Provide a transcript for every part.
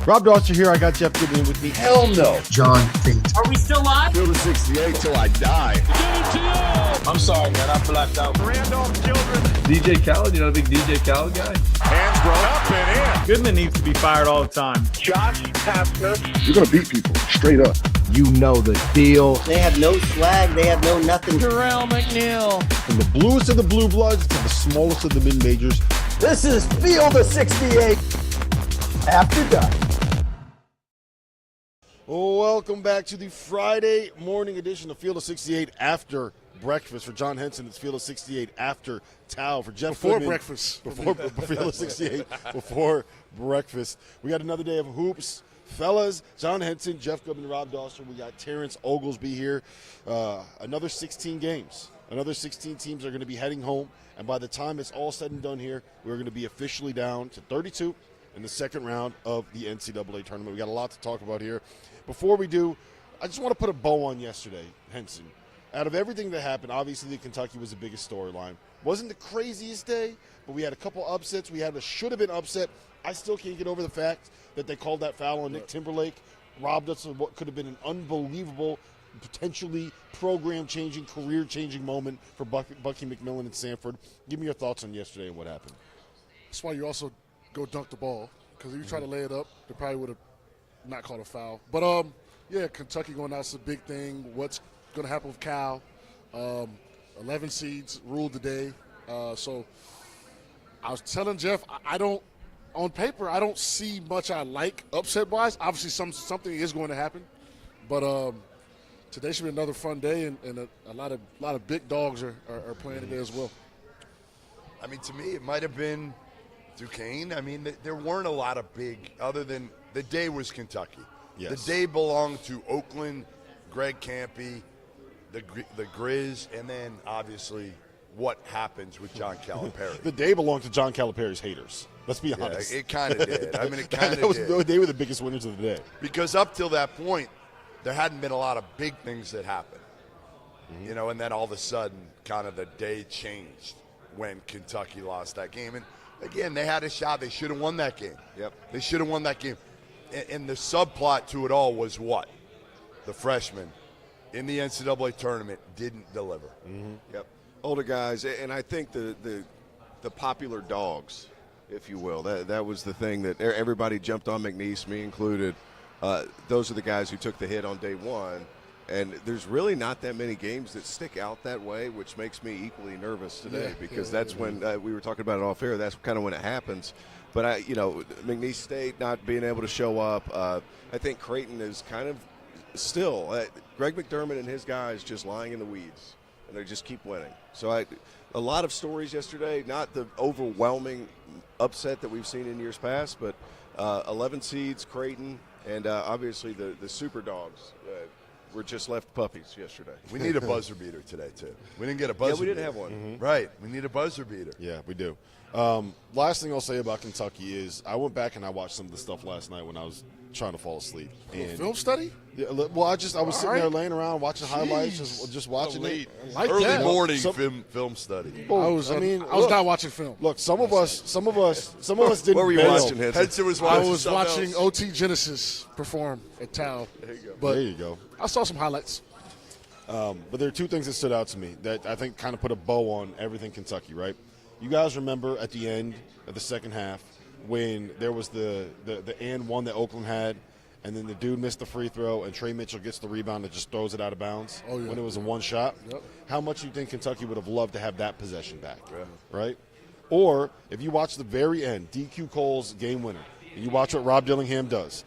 Rob Dauster here. I got Jeff Goodman with me. Hell no. John Fink. Are we still live? Field of 68 till I die. I'm sorry, man. I blacked out. Randolph Children. DJ Khaled, you know the big DJ Khaled guy? Hands grown up and in. Goodman needs to be fired all the time. Josh Pastner. You're going to beat people straight up. You know the deal. They have no swag. They have no nothing. Terrell McNeil. From the bluest of the blue bloods to the smallest of the mid-majors. This is Field of 68 after dark. Welcome back to the Friday morning edition of Field of 68 after breakfast. For John Henson, it's Field of 68 after Tao. For Jeff Before Goodman, breakfast. Before Field of 68 before breakfast. We got another day of hoops. Fellas, John Henson, Jeff Goodman, Rob Dauster. We got Terrence Oglesby here. Another 16 games. Another 16 teams are going to be heading home. And by the time it's all said and done here, we're going to be officially down to 32 in the second round of the NCAA tournament. We got a lot to talk about here. Before we do, I just want to put a bow on yesterday, Henson. Out of everything that happened, obviously Kentucky was the biggest storyline. Wasn't the craziest day, but we had a couple upsets. We had a should-have-been upset. I still can't get over the fact that they called that foul on Nick Timberlake, robbed us of what could have been an unbelievable, potentially program-changing, career-changing moment for Bucky McMillan and Sanford. Give me your thoughts on yesterday and what happened. That's why you also go dunk the ball, because if you try to lay it up, they probably would have not called a foul. But, yeah, Kentucky going out is a big thing. What's going to happen with Cal? 11 seeds ruled the day. So I was telling Jeff, on paper, I don't see much I like upset-wise. Obviously, something is going to happen. But today should be another fun day, and a lot of big dogs are playing today as well. I mean, to me, it might have been Duquesne. I mean, there weren't a lot of big, other than the day was Kentucky. Yes. The day belonged to Oakland, Greg Campy, the Grizz, and then obviously what happens with John Calipari. The day belonged to John Calipari's haters. Let's be honest. It kind of did. I mean, it kind of did. They were the biggest winners of the day. Because up till that point, there hadn't been a lot of big things that happened. You know, and then all of a sudden, kind of the day changed when Kentucky lost that game. And again, they had a shot. They should have won that game. Yep. They should have won that game. And the subplot to it all was what? The freshmen in the NCAA tournament didn't deliver. Yep. Older guys, and I think the popular dogs, if you will, that was the thing that everybody jumped on McNeese, me included. Those are the guys who took the hit on day one. And there's really not that many games that stick out that way, which makes me equally nervous today because that's when we were talking about it off air. That's kind of when it happens. But, McNeese State not being able to show up, I think Creighton is kind of still Greg McDermott and his guys just lying in the weeds, and they just keep winning. So a lot of stories yesterday, not the overwhelming upset that we've seen in years past, but 11 seeds, Creighton, and obviously the Super Dogs. We're just left puppies yesterday. We need a buzzer beater today, too. We didn't get a buzzer beater. Yeah, we didn't have one. Right. We need a buzzer beater. Yeah, we do. Last thing I'll say about Kentucky is I went back and I watched some of the stuff last night when I was trying to fall asleep. And Film study? Yeah, well, I was sitting there laying around watching highlights, just watching it. Like Early that. morning film study. I was not watching film. Look, some of us didn't. What were you bail. watching, Henson? Henson was I watching was something watching else. OT Genesis perform at Tao. There you go. But There you go. I saw some highlights. But there are two things that stood out to me that I think kind of put a bow on everything Kentucky, right? You guys remember at the end of the second half when there was the and one that Oakland had, and then the dude missed the free throw, and Trey Mitchell gets the rebound and just throws it out of bounds when it was a one shot? Yep. How much do you think Kentucky would have loved to have that possession back, right? Or if you watch the very end, DQ Cole's game winner, and you watch what Rob Dillingham does.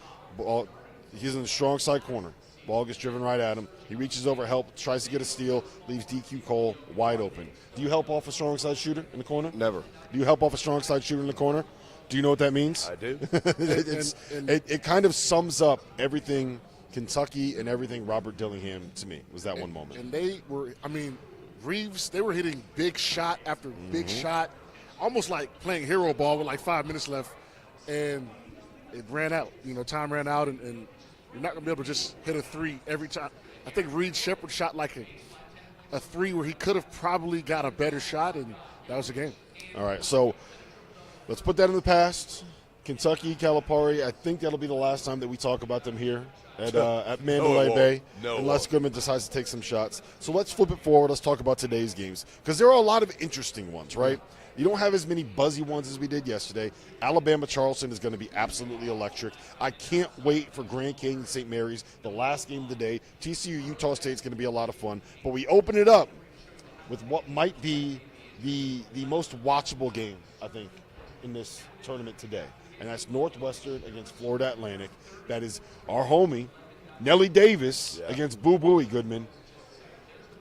He's in the strong side corner. Ball gets driven right at him. He reaches over, tries to get a steal, leaves DQ Cole wide open. Do you help off a strong side shooter in the corner? Never. Do you help off a strong side shooter in the corner? Do you know what that means? I do. It kind of sums up everything Kentucky and everything Robert Dillingham to me was that one moment. And they were, Reeves, they were hitting big shot after big shot, almost like playing hero ball with like 5 minutes left. And it ran out. Time ran out, and you're not going to be able to just hit a three every time. I think Reed Shepherd shot like a three where he could have probably got a better shot, and that was the game. All right, so let's put that in the past. Kentucky, Calipari, I think that'll be the last time that we talk about them here at Mandalay Bay, unless Goodman decides to take some shots. So let's flip it forward. Let's talk about today's games, because there are a lot of interesting ones, right? You don't have as many buzzy ones as we did yesterday. Alabama-Charleston is going to be absolutely electric. I can't wait for Grand Canyon St. Mary's, the last game of the day. TCU-Utah State is going to be a lot of fun. But we open it up with what might be the most watchable game, I think, in this tournament today. And that's Northwestern against Florida Atlantic. That is our homie, Nellie Davis, against Boo Booey Goodman.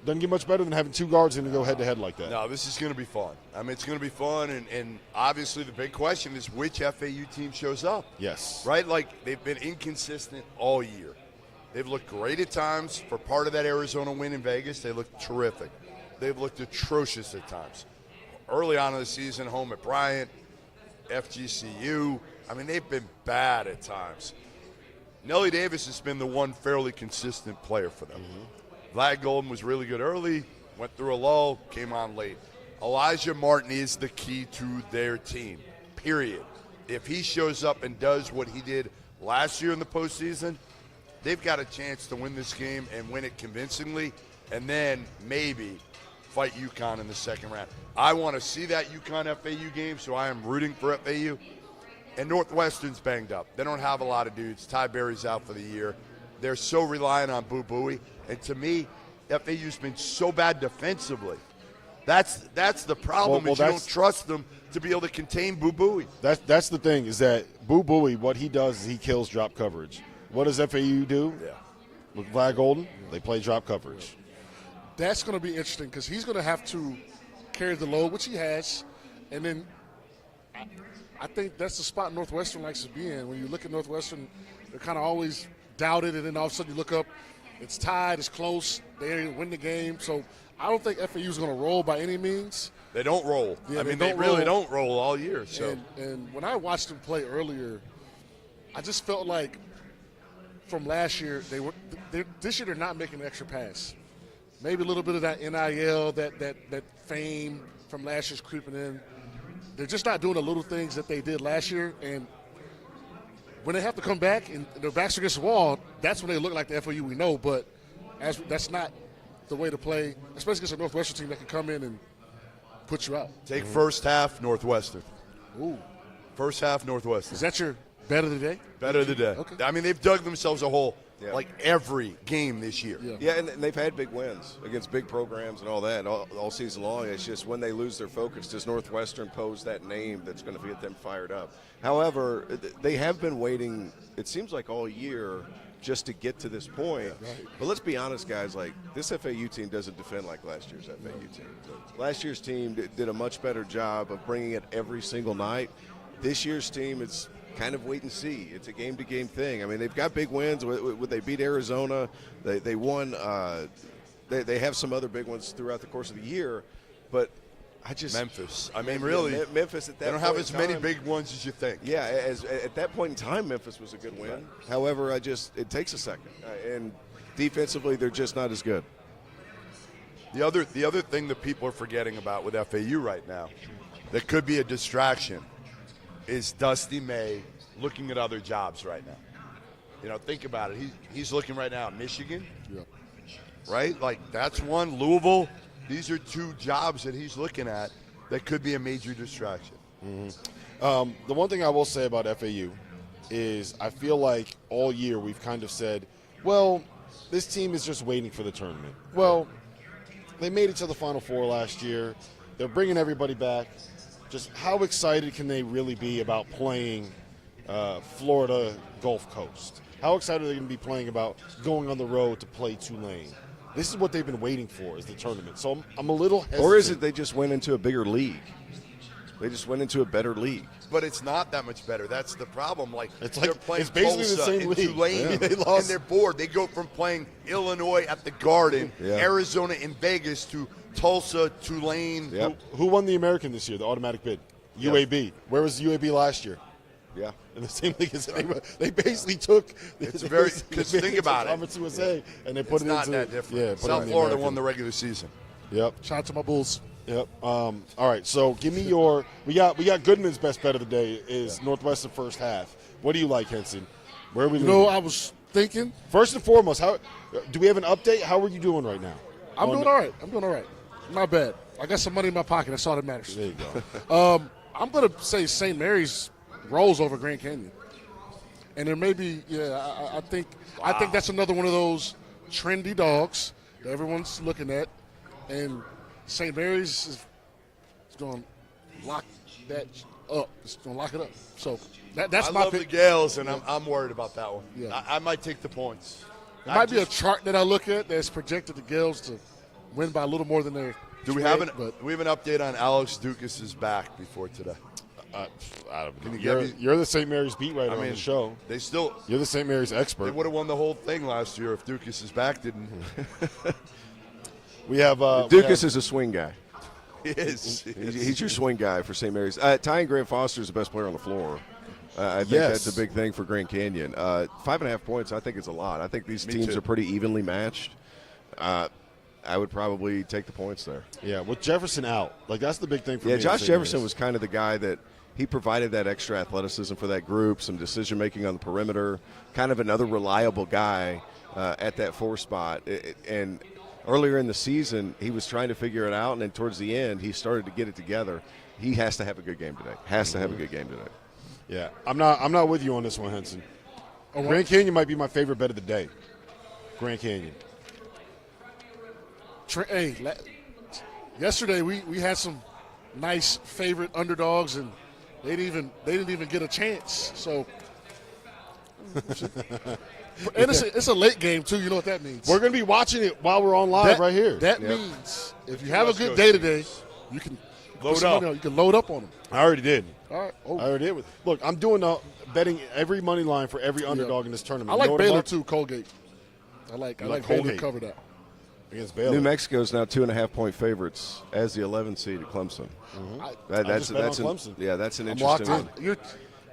Doesn't get much better than having two guards in to go head-to-head like that. No, this is going to be fun. I mean, it's going to be fun, and obviously the big question is which FAU team shows up. Yes. Right? Like, they've been inconsistent all year. They've looked great at times. For part of that Arizona win in Vegas, they looked terrific. They've looked atrocious at times. Early on in the season, home at Bryant, FGCU. I mean, they've been bad at times. Nellie Davis has been the one fairly consistent player for them. Vlad Golden was really good early, went through a lull, came on late. Elijah Martin is the key to their team, period. If he shows up and does what he did last year in the postseason, they've got a chance to win this game and win it convincingly, and then maybe fight UConn in the second round. I want to see that UConn-FAU game, so I am rooting for FAU. And Northwestern's banged up. They don't have a lot of dudes. Ty Berry's out for the year. They're so reliant on Boo Booey. And to me, FAU's been so bad defensively. That's the problem, is you don't trust them to be able to contain Boo Booey. That's the thing, is that Boo Booey, what he does is he kills drop coverage. What does FAU do? With Vlad Golden, they play drop coverage. That's going to be interesting, because he's going to have to carry the load, which he has. And then I think that's the spot Northwestern likes to be in. When you look at Northwestern, they're kind of always doubted, and then all of a sudden you look up, it's tied, it's close, they win the game. So I don't think FAU is going to roll by any means. They don't roll. Yeah, I mean, they really don't roll all year. So. And when I watched them play earlier, I just felt like from last year, this year they're not making an extra pass. Maybe a little bit of that NIL, that fame from last year's creeping in. They're just not doing the little things that they did last year. And when they have to come back and their backs against the wall, that's when they look like the FAU we know. But that's not the way to play, especially against a Northwestern team that can come in and put you out. Take first half, Northwestern. Ooh. First half, Northwestern. Is that your bet of the day? Bet of the day. Okay. I mean, they've dug themselves a hole like every game this year. Yeah, and they've had big wins against big programs and all that all season long. It's just when they lose their focus, does Northwestern pose that name that's going to get them fired up? However, they have been waiting, it seems like all year, just to get to this point. Right. But let's be honest, guys, like this FAU team doesn't defend like last year's FAU team. Last year's team did a much better job of bringing it every single night. This year's team is kind of wait and see. It's a game-to-game thing. I mean, they've got big wins. They beat Arizona. They won. They have some other big ones throughout the course of the year. But I just Memphis. I mean, really, Memphis at that they don't point have as many big ones as you think. Yeah, at that point in time, Memphis was a good win. However, it takes a second, and defensively, they're just not as good. The other thing that people are forgetting about with FAU right now, that could be a distraction, is Dusty May looking at other jobs right now. You know, think about it. He's looking right now at Michigan, right? Like, that's one. Louisville. These are two jobs that he's looking at that could be a major distraction. Mm-hmm. The one thing I will say about FAU is I feel like all year we've kind of said, well, this team is just waiting for the tournament. Well, they made it to the Final Four last year. They're bringing everybody back. Just how excited can they really be about playing Florida Gulf Coast? How excited are they going to be playing about going on the road to play Tulane? This is what they've been waiting for, is the tournament. So I'm a little hesitant. Or is it they just went into a bigger league? They just went into a better league. But it's not that much better. That's the problem. They're playing basically Tulsa the same and league. Tulane, They lost. and they're bored. They go from playing Illinois at the Garden, Arizona in Vegas, to Tulsa, Tulane. Yep. Who won the American this year, the automatic bid? UAB. Where was UAB last year? Yeah. In the same league as they basically took. It's very because think about it. Conference USA, and they put it's it not into that different. Yeah, South Florida won the regular season. Yep. Shout out to my Bulls. Yep. All right. So give me your. We got Goodman's best bet of the day is Northwestern first half. What do you like, Henson? Where are we? I was thinking. First and foremost, how do we have an update? How are you doing right now? I'm doing all right. Not bad. I got some money in my pocket. That's all that matters. There you go. I'm going to say St. Mary's rolls over Grand Canyon. And there may be, I think that's another one of those trendy dogs that everyone's looking at. And St. Mary's is going to lock that up. It's going to lock it up. So that's I my love pick. the Gales, and I'm worried about that one. Yeah. I might take the points. There might be a chart that I look at that's projected the Gales to win by a little more than their Do we have an update on Alex Dukas' back before today? I don't know. Can you You're the St. Mary's beat writer on the show. You're the St. Mary's expert. They would have won the whole thing last year if Dukas' back didn't. We have Dukas is a swing guy. He is. He's your swing guy for St. Mary's. Ty and Grant Foster is the best player on the floor. I think that's a big thing for Grand Canyon. 5.5 points, I think it's a lot. I think these teams are pretty evenly matched. I would probably take the points there. Yeah, with Jefferson out, that's the big thing for me. Yeah, Josh Jefferson was kind of the guy that he provided that extra athleticism for that group, some decision making on the perimeter, kind of another reliable guy at that 4 spot. And earlier in the season, he was trying to figure it out, and then towards the end, he started to get it together. He has to have a good game today. Yeah, I'm not with you on this one, Henson. Grand Canyon might be my favorite bet of the day. Grand Canyon. Hey, yesterday we had some nice favorite underdogs, and they didn't even get a chance. So, and it's a late game too. You know what that means? We're going to be watching it while we're on live right here. That means if you have a good day today, you can load up. You can load up on them. I already did. All right. I already did. Look, I'm doing betting every money line for every underdog in this tournament. I like Baylor too. Colgate. I like Baylor to cover that. Against Baylor. New Mexico is now 2.5-point favorites as the 11th seed at Clemson. That's Clemson. That's an I'm interesting.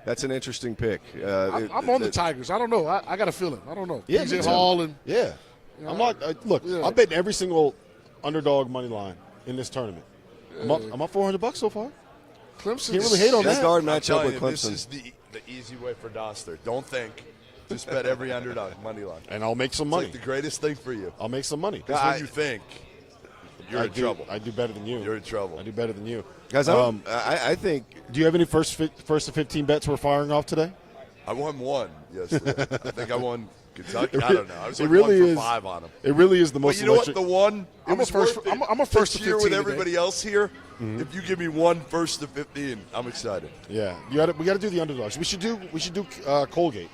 That's an interesting pick. I'm on the Tigers. I don't know. I got a feeling. I don't know. Yeah, PJ Hall and I'm not. Look, I'm betting every single underdog money line in this tournament. I'm up $400 so far. Clemson can't really hate on that. Guard matchup with Clemson. This is the easy way for Dauster. Don't think. Just bet every underdog money line. And I'll make some money. It's like the greatest thing for you. I'll make some money. Because when you think, you're in trouble. I do better than you. You're in trouble. I do better than you. Guys, I think. Do you have any first to 15 bets we're firing off today? I won one yesterday. I think I won Kentucky. I don't know. I was like really 1 for 5 on them. It really is the most. But you know what? The one. I'm a first to 15 with today. everybody else here. Mm-hmm. If you give me one first to 15, I'm excited. Yeah, we got to do the underdogs. We should do Colgate.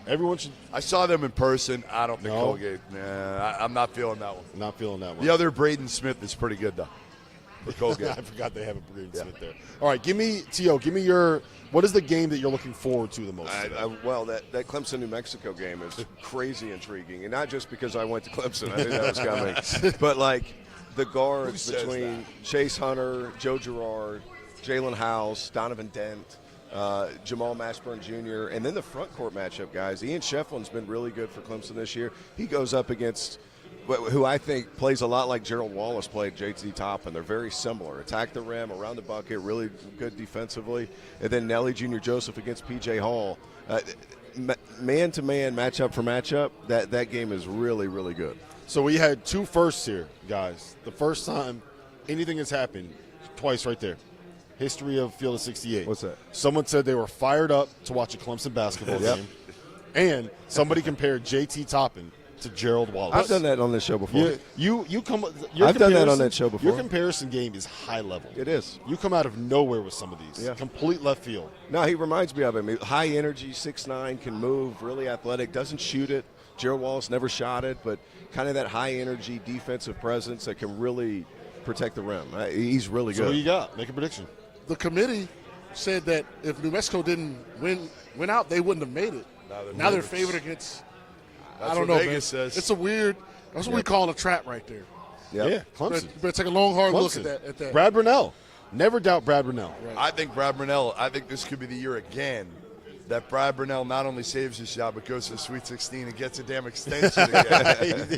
Everyone should. I saw them in person. I don't think Colgate. Nah, I'm not feeling that one. Not feeling that one. The other Braden Smith is pretty good though. For Colgate. I forgot they have a Braden Smith there. All right, give me your. What is the game that you're looking forward to the most? Well, that Clemson New Mexico game is crazy intriguing, and not just because I went to Clemson. I knew that was coming, but the guards between Chase Hunter, Joe Girard, Jalen House, Donovan Dent. Jamal Mashburn Jr., and then the front court matchup, guys. Ian Shefflin's been really good for Clemson this year. He goes up against who I think plays a lot like Gerald Wallace played JT Toppin. They're very similar. Attack the rim, around the bucket, really good defensively. And then Nelly Jr. Joseph against P.J. Hall. Man-to-man, matchup for matchup, that game is really, really good. So we had 2 firsts here, guys. The first time anything has happened, twice right there. History of Field of 68. What's that? Someone said they were fired up to watch a Clemson basketball game, and somebody compared JT Toppin to Gerald Wallace. I've done that on this show before. I've done that on that show before. Your comparison game is high level. It is. You come out of nowhere with some of these. Yeah. Complete left field. No, he reminds me of him. High energy, 6'9", can move, really athletic, doesn't shoot it. Gerald Wallace never shot it, but kind of that high energy defensive presence that can really protect the rim. He's really good. So who you got? Make a prediction. The committee said that if New Mexico didn't win out, they wouldn't have made it. Now they're favored against. That's I don't what know, Vegas man. says. It's a weird. That's what we call a trap right there. Yep. Yeah, Clemson. You better take a long, hard look Clemson. at that. Brad Brunell. Never doubt Brad Brunell. Right. I think Brad Brunell. I think this could be the year again that Brad Brunell not only saves his job but goes to the Sweet 16 and gets a damn extension again.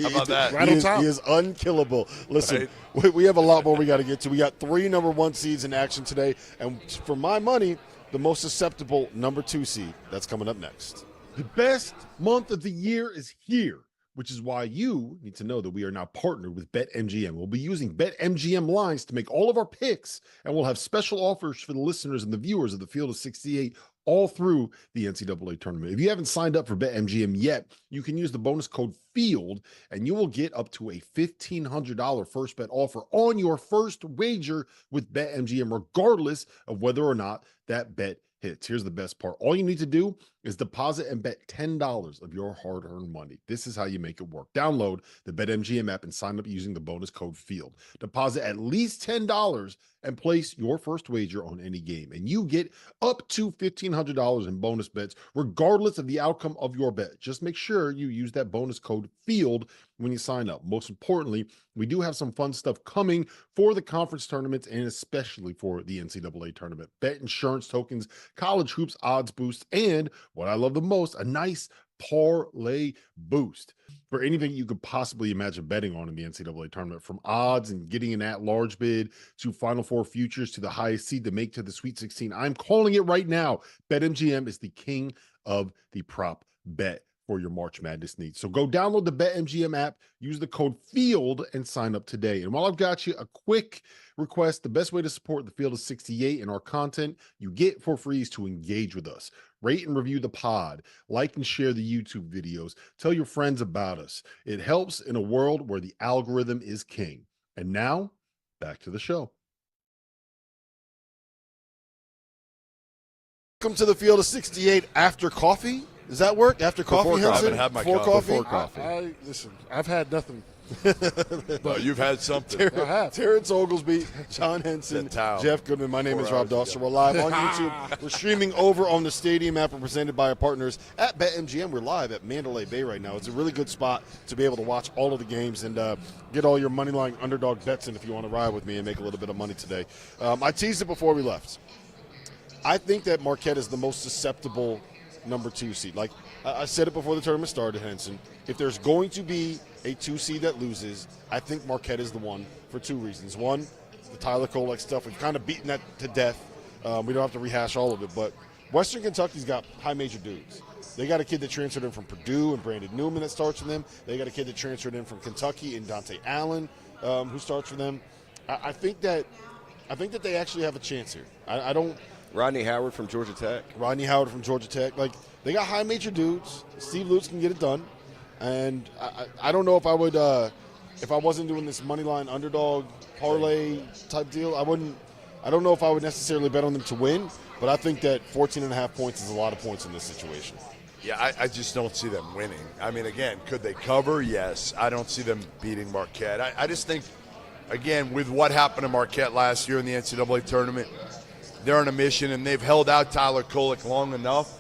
How about that? Right he on is, top. he is unkillable. Listen, we have a lot more we got to get to. We got 3 number 1 seeds in action today, and for my money, the most susceptible number 2 seed. That's coming up next. The best month of the year is here, which is why you need to know that we are now partnered with BetMGM. We'll be using BetMGM lines to make all of our picks, and we'll have special offers for the listeners and the viewers of the Field of 68 all through the NCAA tournament. If you haven't signed up for BetMGM yet, you can use the bonus code FIELD, and you will get up to a $1,500 first bet offer on your first wager with BetMGM, regardless of whether or not that bet hits. Here's the best part. All you need to do is deposit and bet $10 of your hard-earned money. This is how you make it work. Download the BetMGM app and sign up using the bonus code FIELD. Deposit at least $10 and place your first wager on any game, and you get up to $1,500 in bonus bets, regardless of the outcome of your bet. Just make sure you use that bonus code FIELD when you sign up. Most importantly, we do have some fun stuff coming for the conference tournaments and especially for the NCAA tournament. Bet insurance tokens, college hoops odds boost, and what I love the most, a nice parlay boost for anything you could possibly imagine betting on in the NCAA tournament, from odds and getting an at-large bid to Final Four futures to the highest seed to make to the Sweet 16. I'm calling it right now. BetMGM is the king of the prop bet for your March Madness needs. So go download the BetMGM app, use the code FIELD, and sign up today. And while I've got you, a quick request: the best way to support the Field of 68 and our content you get for free is to engage with us. Rate and review the pod, like and share the YouTube videos, tell your friends about us. It helps in a world where the algorithm is king. And now, back to the show. Welcome to the Field of 68 after coffee. Does that work? After coffee, Before Henson? coffee. I haven't had my Before coffee? Before coffee. Listen, I've had nothing. No, you've had something. I have. Terrence Oglesby, John Henson, That towel. Jeff Goodman. My name is 4 Rob hours Dauster. ago. We're live on YouTube. We're streaming over on the Stadium app. We're presented by our partners at BetMGM. We're live at Mandalay Bay right now. It's a really good spot to be able to watch all of the games and get all your moneyline underdog bets in if you want to ride with me and make a little bit of money today. I teased it before we left. I think that Marquette is the most susceptible number 2 seed. Like I said it before the tournament started, Henson. If there's going to be a 2 seed that loses, I think Marquette is the one for 2 reasons. One, the Tyler Kolek stuff. We've kind of beaten that to death. We don't have to rehash all of it. But Western Kentucky's got high major dudes. They got a kid that transferred in from Purdue and Brandon Newman that starts for them. They got a kid that transferred in from Kentucky and Dante Allen who starts for them. I think that they actually have a chance here. I don't. Rodney Howard from Georgia Tech. Like, they got high major dudes. Steve Lutz can get it done. And I don't know if I would, if I wasn't doing this money line underdog parlay type deal, I don't know if I would necessarily bet on them to win, but I think that 14.5 points is a lot of points in this situation. Yeah, I just don't see them winning. I mean, again, could they cover? Yes. I don't see them beating Marquette. I just think, again, with what happened to Marquette last year in the NCAA tournament, they're on a mission, and they've held out Tyler Kolek long enough,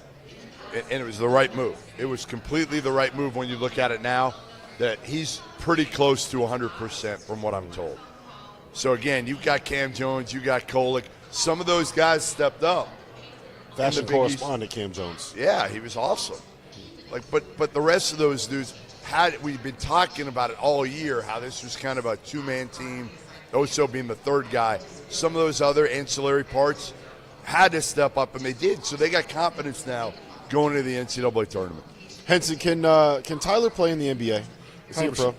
and it was the right move. It was completely the right move when you look at it now, that he's pretty close to 100% from what I'm told. So, again, you've got Cam Jones, you got Kolek. Some of those guys stepped up. Fashion correspondent Cam Jones. Yeah, he was awesome. But the rest of those dudes, we've been talking about it all year, how this was kind of a two-man team, Oso being the third guy. Some of those other ancillary parts had to step up, and they did. So they got confidence now going into the NCAA tournament. Henson, can Tyler play in the NBA? Is he a pro?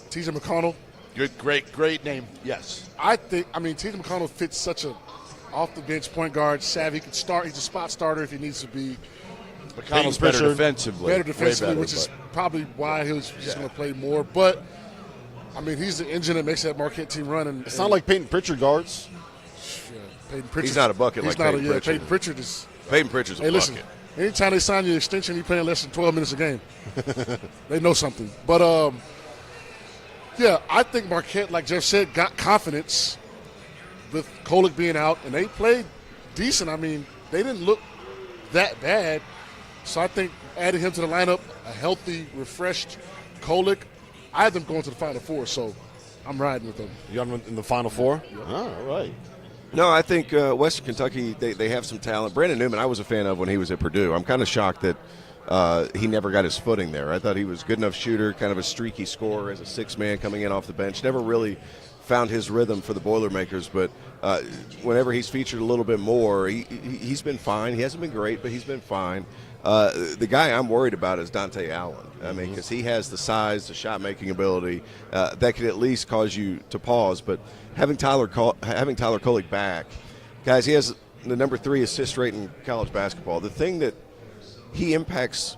TJ McConnell. Good, great name. Yes. TJ McConnell fits such a off-the-bench point guard, savvy. He can start. He's a spot starter if he needs to be. McConnell's better defensively. Which is probably why he's going to play more. But, he's the engine that makes that Marquette team run. It's not like Peyton Pritchard guards. Yeah, Peyton Pritchard. He's not a bucket like Peyton Pritchard. Peyton Pritchard is. Peyton Pritchard's a bucket. Listen, anytime they sign you an extension, you're playing less than 12 minutes a game. They know something. But, I think Marquette, like Jeff said, got confidence with Kolek being out, and they played decent. They didn't look that bad. So I think adding him to the lineup, a healthy, refreshed Kolek, I had them going to the Final Four, so I'm riding with them. You got them in the Final Four? Yep. All right. No, I think Western Kentucky, they have some talent. Brandon Newman, I was a fan of when he was at Purdue. I'm kind of shocked that he never got his footing there. I thought he was a good enough shooter, kind of a streaky scorer as a six-man coming in off the bench. Never really found his rhythm for the Boilermakers, but whenever he's featured a little bit more, he's been fine. He hasn't been great, but he's been fine. The guy I'm worried about is Dante Allen. I mean, because he has the size, the shot-making ability that could at least cause you to pause. But having Tyler Kolek back, guys, he has the number 3 assist rate in college basketball. The thing that he impacts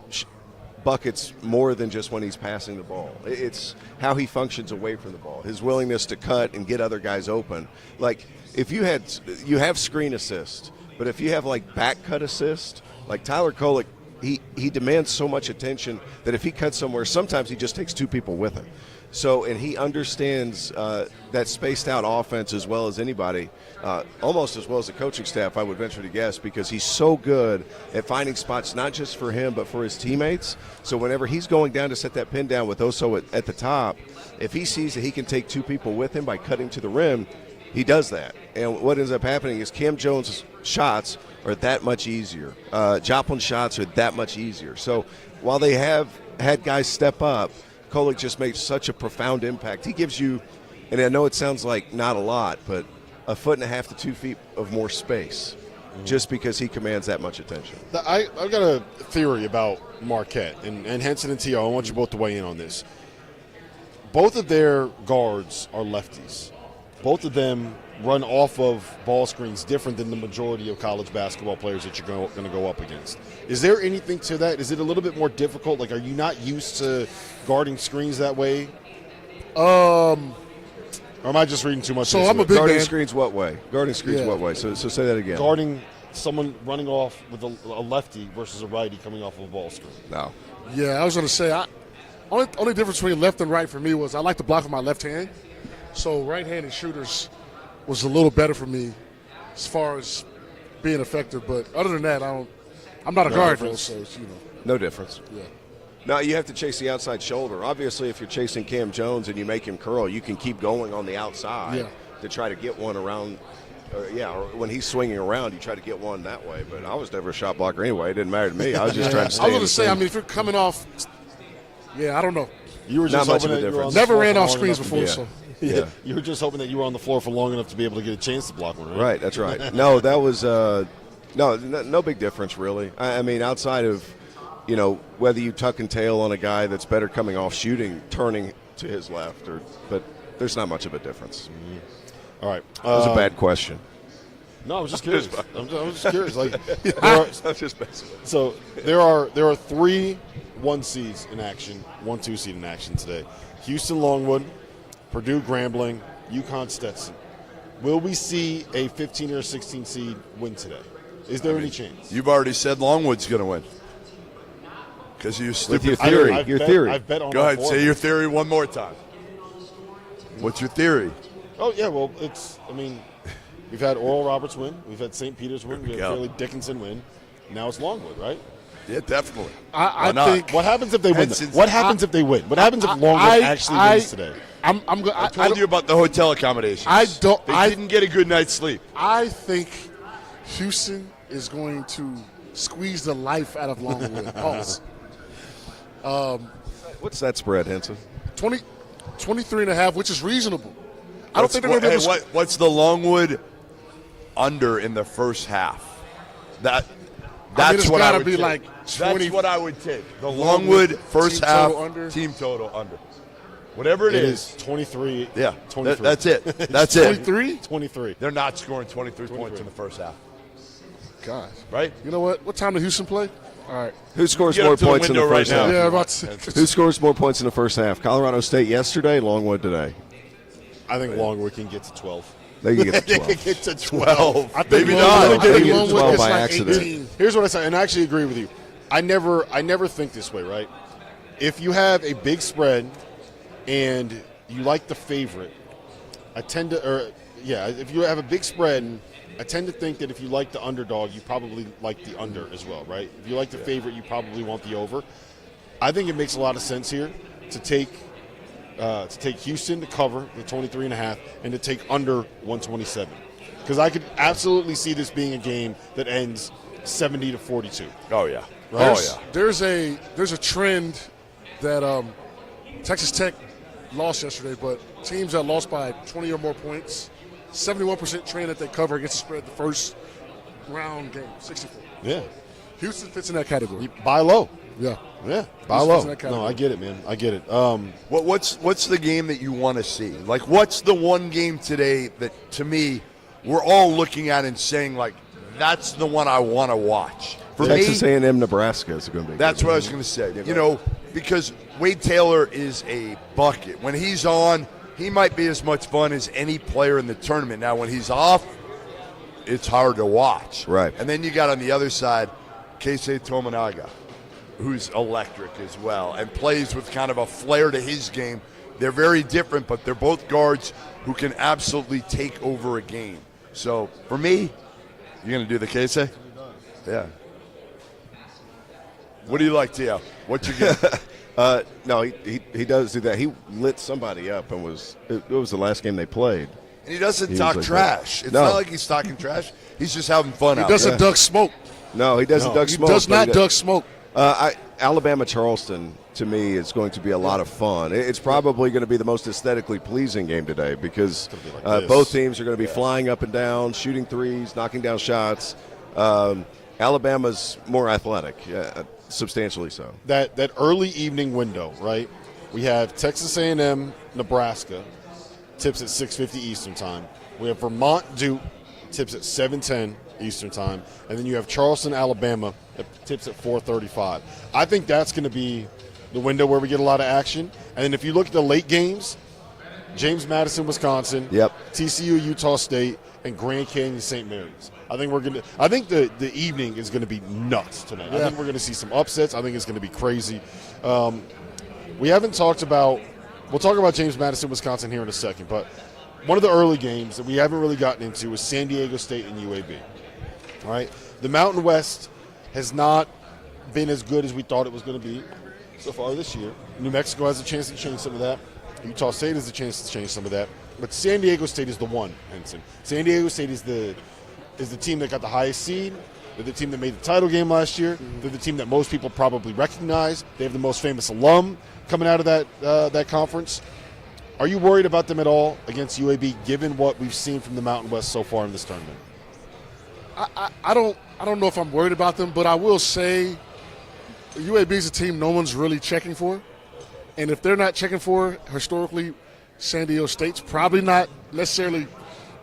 buckets more than just when he's passing the ball. It's how he functions away from the ball, his willingness to cut and get other guys open. Like, if you have screen assist, but if you have like back cut assist, like Tyler Kolek, he demands so much attention that if he cuts somewhere, sometimes he just takes 2 people with him. So, and he understands that spaced out offense as well as anybody, almost as well as the coaching staff, I would venture to guess, because he's so good at finding spots not just for him but for his teammates. So whenever he's going down to set that pin down with Oso at the top, if he sees that he can take 2 people with him by cutting to the rim, he does that. And what ends up happening is Cam Jones' shots are that much easier. Joplin's shots are that much easier. So while they have had guys step up, Kolek just makes such a profound impact. He gives you, and I know it sounds like not a lot, but 1.5 to 2 feet of more space just because he commands that much attention. I've got a theory about Marquette, and Henson and T.O., I want you both to weigh in on this. Both of their guards are lefties. Both of them run off of ball screens different than the majority of college basketball players that you're going to go up against. Is there anything to that? Is it a little bit more difficult? Like, are you not used to guarding screens that way? Or am I just reading too much? So I'm a big guarding man. Screens what way? Guarding screens what way? So say that again. Guarding someone running off with a lefty versus a righty coming off of a ball screen. No. Yeah, I was going to say, only difference between left and right for me was I like to block with my left hand. So right-handed shooters was a little better for me as far as being effective. But other than that, I'm not a guard, though, so it's, No difference. Yeah. No, you have to chase the outside shoulder. Obviously, if you're chasing Cam Jones and you make him curl, you can keep going on the outside to try to get one around. Or when he's swinging around, you try to get one that way. But I was never a shot blocker anyway. It didn't matter to me. I was just trying to stay. I was going to say, I mean, if you're coming off, I don't know. You were just not much of hoping a that difference. Never ran off screens before, so. Yeah. You were just hoping that you were on the floor for long enough to be able to get a chance to block one, right? Right, that's right. No, that was no big difference, really. I mean, outside of, whether you tuck and tail on a guy that's better coming off shooting, turning to his left, but there's not much of a difference. All right. That was a bad question. No, I was just curious. I was just curious. Like, So there are 3 1 seeds in action, 1-2 seed in action today. Houston Longwood, Purdue Grambling, UConn Stetson. Will we see a 15 or a 16 seed win today? Is there any chance? You've already said Longwood's going to win. Because you stupid your theory. I've bet on Go ahead, say your your theory one more time. What's your theory? Oh, yeah, well, we've had Oral Roberts win. We've had St. Peter's win. We've had Fairleigh Dickinson win. Now it's Longwood, right? Yeah, definitely. I think. What happens if they win? What happens if they win? What happens if Longwood actually wins today? I told you about the hotel accommodations. They didn't get a good night's sleep. I think Houston is going to squeeze the life out of Longwood. what's that spread, Henson? 23.5, which is reasonable. I don't think they're going to be able to. What's the Longwood under in the first half? That's what I would be take. like 20. That's what I would take. The Longwood first team half total under. team total under. Whatever it is. 23. Yeah, 23. that's it. That's it. 23? 23. They're not scoring 23 points in the first half. Gosh. Right? You know what? What time did Houston play? All right. Who scores more points in the first half? Yeah, about 6. Who scores more points in the first half? Colorado State yesterday, Longwood today. I think Longwood can get to 12. They can get to 12. They can get to 12. I think Maybe Longwood- not. I think They get to Longwood 12 gets by like accident. 18. Here's what I say, and I actually agree with you. I never think this way, right? If you have a big spread and you like the favorite, if you have a big spread, I tend to think that if you like the underdog, you probably like the under as well, right? If you like the favorite, you probably want the over. I think it makes a lot of sense here to take Houston to cover the 23.5 and to take under 127. because I could absolutely see this being a game that ends 70-42. Oh yeah. Right? There's a trend that Texas Tech lost yesterday, but teams that lost by 20 or more points, 71% trend that they cover against the spread the first round game, 64. Yeah. Houston fits in that category. Buy low. Yeah. Yeah. Buy low. No, I get it, man. I get it. What's the game that you want to see? Like, what's the one game today that, to me, we're all looking at and saying, like, that's the one I want to watch? For Texas me, A&M Nebraska is going to be. That's what I was going to say. You know, because Wade Taylor is a bucket. When he's on, he might be as much fun as any player in the tournament. Now, when he's off, it's hard to watch. Right. And then you got on the other side, Keisei Tominaga, who's electric as well and plays with kind of a flair to his game. They're very different, but they're both guards who can absolutely take over a game. So, for me, you're going to do the Keisei? Yeah. What do you like, Tio? What you get? No, he does do that. He lit somebody up and it was the last game they played. And he doesn't talk trash. It's not like he's talking trash. He's just having fun out there. He doesn't duck smoke. No, he doesn't duck smoke. He does not duck smoke. Alabama Charleston, to me, is going to be a lot of fun. It's probably going to be the most aesthetically pleasing game today because both teams are going to be flying up and down, shooting threes, knocking down shots. Alabama's more athletic, substantially so. That early evening window, right? We have Texas A&M, Nebraska, tips at 6:50 Eastern time. We have Vermont, Duke, tips at 7:10 Eastern time, and then you have Charleston, Alabama, that tips at 4:35. I think that's going to be the window where we get a lot of action. And then if you look at the late games, James Madison, Wisconsin, TCU, Utah State, and Grand Canyon, St. Mary's. I think the evening is going to be nuts tonight. I think we're going to see some upsets. I think it's going to be crazy. We haven't talked about. We'll talk about James Madison, Wisconsin here in a second, but one of the early games that we haven't really gotten into was San Diego State and UAB. All right, the Mountain West has not been as good as we thought it was going to be so far this year. New Mexico has a chance to change some of that. Utah State has a chance to change some of that. But San Diego State is the one, Henson. San Diego State is the team that got the highest seed. They're the team that made the title game last year. They're the team that most people probably recognize. They have the most famous alum coming out of that conference. Are you worried about them at all against UAB, given what we've seen from the Mountain West so far in this tournament? I don't know if I'm worried about them, but I will say UAB is a team no one's really checking for. And if they're not checking for, historically, San Diego State's probably not necessarily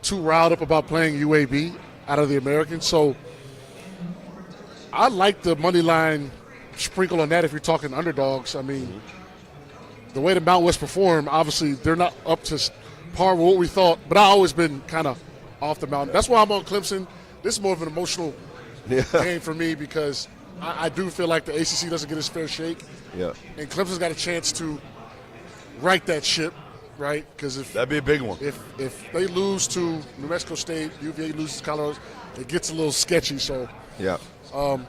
too riled up about playing UAB out of the American. So I like the money line sprinkle on that if you're talking underdogs. I mean, the way the Mountain West perform, obviously they're not up to par with what we thought, but I've always been kind of off the mountain. That's why I'm on Clemson. This is more of an emotional game for me because I do feel like the ACC doesn't get its fair shake. Yeah. And Clemson's got a chance to right that ship, right? Because if that'd be a big one. If they lose to New Mexico State, UVA loses to Colorado, it gets a little sketchy. So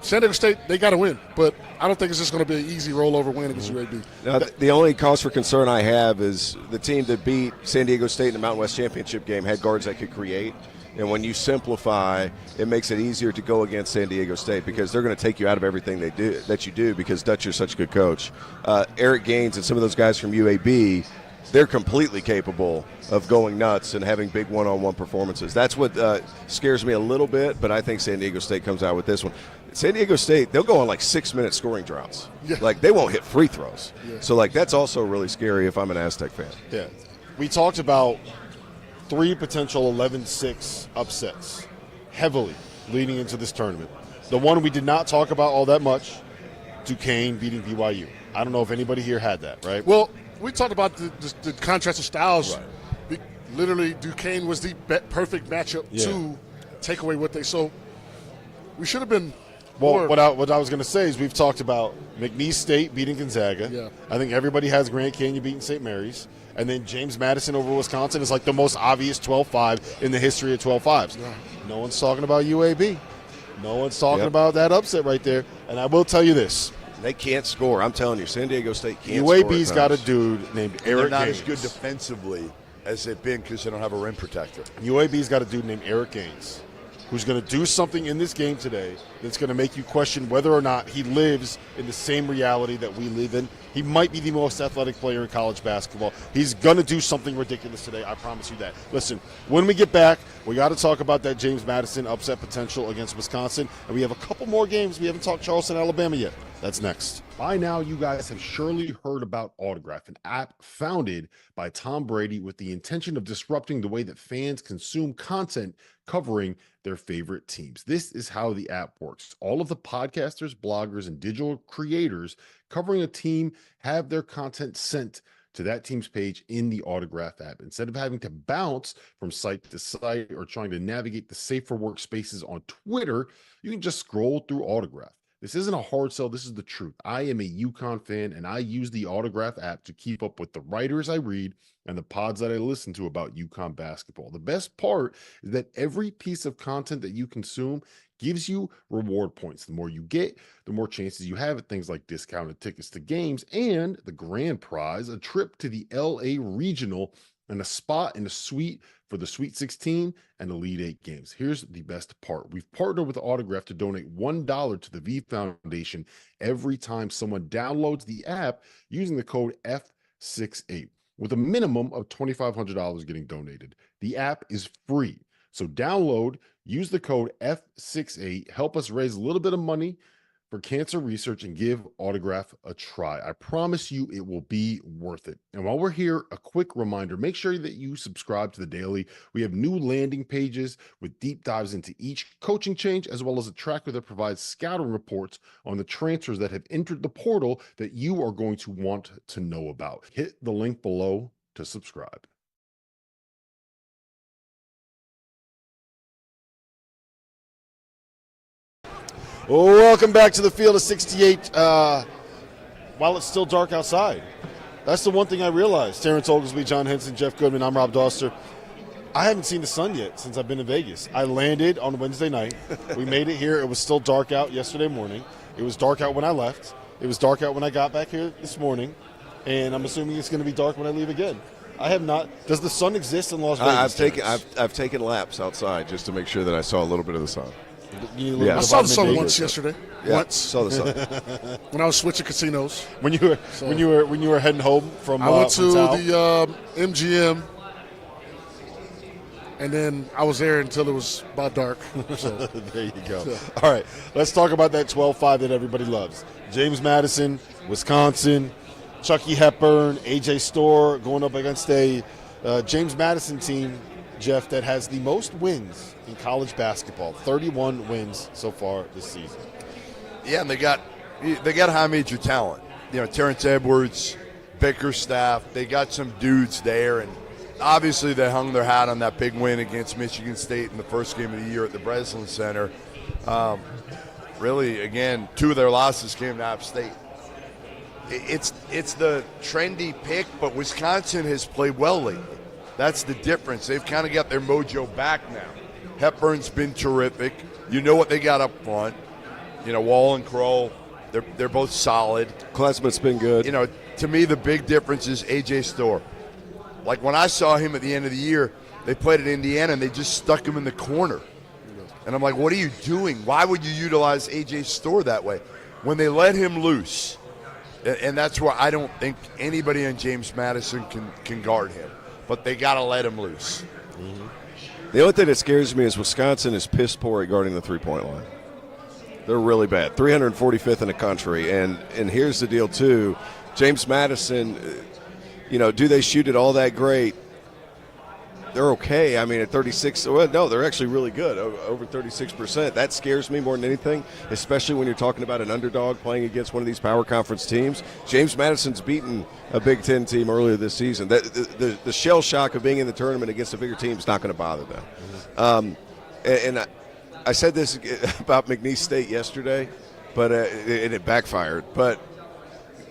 San Diego State, they got to win, but I don't think it's just going to be an easy rollover win against UAB. Now, the only cause for concern I have is the team that beat San Diego State in the Mountain West Championship game had guards that could create. And when you simplify, it makes it easier to go against San Diego State because they're going to take you out of everything that you do because Dutcher's such a good coach. Eric Gaines and some of those guys from UAB, they're completely capable of going nuts and having big one-on-one performances. That's what scares me a little bit, but I think San Diego State comes out with this one. San Diego State, they'll go on like 6-minute scoring droughts. Yeah. Like they won't hit free throws. Yeah. So like that's also really scary if I'm an Aztec fan. Yeah. We talked about 3 potential 11-6 upsets heavily leading into this tournament. The one we did not talk about all that much, Duquesne beating BYU. I don't know if anybody here had that, right? Well, we talked about the contrast of styles. Right. Literally, Duquesne was the perfect matchup to take away what they – so we should have been Well, what I was going to say is we've talked about McNeese State beating Gonzaga. Yeah. I think everybody has Grand Canyon beating St. Mary's. And then James Madison over Wisconsin is like the most obvious 12-5 in the history of 12-5s. Yeah. No one's talking about UAB. No one's talking about that upset right there. And I will tell you this. They can't score. I'm telling you, San Diego State can't UAB's score. got a dude named Eric They're not Gaines. as good defensively as they've been because they don't have a rim protector. UAB's got a dude named Eric Gaines who's going to do something in this game today that's going to make you question whether or not he lives in the same reality that we live in. He might be the most athletic player in college basketball. He's going to do something ridiculous today. I promise you that. Listen, when we get back, we got to talk about that James Madison upset potential against Wisconsin, and we have a couple more games. We haven't talked Charleston, Alabama yet. That's next. By now, you guys have surely heard about Autograph, an app founded by Tom Brady with the intention of disrupting the way that fans consume content covering their favorite teams. This is how the app works. All of the podcasters, bloggers, and digital creators covering a team have their content sent to that team's page in the Autograph app. Instead of having to bounce from site to site or trying to navigate the safer workspaces on Twitter, you can just scroll through Autograph. This isn't a hard sell. This is the truth. I am a UConn fan, and I use the Autograph app to keep up with the writers I read and the pods that I listen to about UConn basketball. The best part is that every piece of content that you consume gives you reward points. The more you get, the more chances you have at things like discounted tickets to games and the grand prize, a trip to the LA Regional and a spot in a suite for the Sweet 16 and Elite 8 games. Here's the best part. We've partnered with Autograph to donate $1 to the V Foundation every time someone downloads the app using the code F68, with a minimum of $2,500 getting donated. The app is free. So download, use the code F68, help us raise a little bit of money for cancer research, and give Autograph a try. I promise you it will be worth it. And while we're here, a quick reminder, make sure that you subscribe to the Daily. We have new landing pages with deep dives into each coaching change, as well as a tracker that provides scouting reports on the transfers that have entered the portal that you are going to want to know about. Hit the link below to subscribe. Welcome back to the Field of 68 while it's still dark outside. That's the one thing I realized. Terrence, Oglesby, John Henson, Jeff Goodman, I'm Rob Dauster. I haven't seen the sun yet since I've been in Vegas. I landed on Wednesday night. We made it here. It was still dark out yesterday morning. It was dark out when I left. It was dark out when I got back here this morning. And I'm assuming it's going to be dark when I leave again. I have not. Does the sun exist in Las Vegas? I've taken laps outside just to make sure that I saw a little bit of the sun. Yeah. I saw the sun once yesterday. Yeah, once saw the sun when I was switching casinos. When you were heading home from I went to from the MGM, and then I was there until it was about dark. So there you go. All right, let's talk about that 12-5 that everybody loves. James Madison, Wisconsin, Chucky Hepburn, AJ Storr going up against a James Madison team, Jeff, that has the most wins in college basketball, 31 wins so far this season. Yeah, and they got high major talent. You know, Terrence Edwards, Bickerstaff, they got some dudes there, and obviously they hung their hat on that big win against Michigan State in the first game of the year at the Breslin Center. Really, again, two of their losses came to App State. It's the trendy pick, but Wisconsin has played well lately. That's the difference. They've kind of got their mojo back now. Hepburn's been terrific. You know what they got up front. You know, Wall and Kroll, they're both solid. Klesmit's been good. You know, to me, the big difference is AJ Storr. Like when I saw him at the end of the year, they played at Indiana and they just stuck him in the corner. And I'm like, what are you doing? Why would you utilize AJ Storr that way? When they let him loose, and that's where I don't think anybody on James Madison can guard him. But they got to let him loose. Mm-hmm. The only thing that scares me is Wisconsin is piss poor regarding the three-point line. They're really bad, 345th in the country. And here's the deal, too. James Madison, you know, do they shoot it all that great? They're okay. I mean, at 36, well, no, they're actually really good, over 36%. That scares me more than anything, especially when you're talking about an underdog playing against one of these power conference teams. James Madison's beaten a Big Ten team earlier this season. The shell shock of being in the tournament against a bigger team is not going to bother them. And I said this about McNeese State yesterday, but and it backfired. But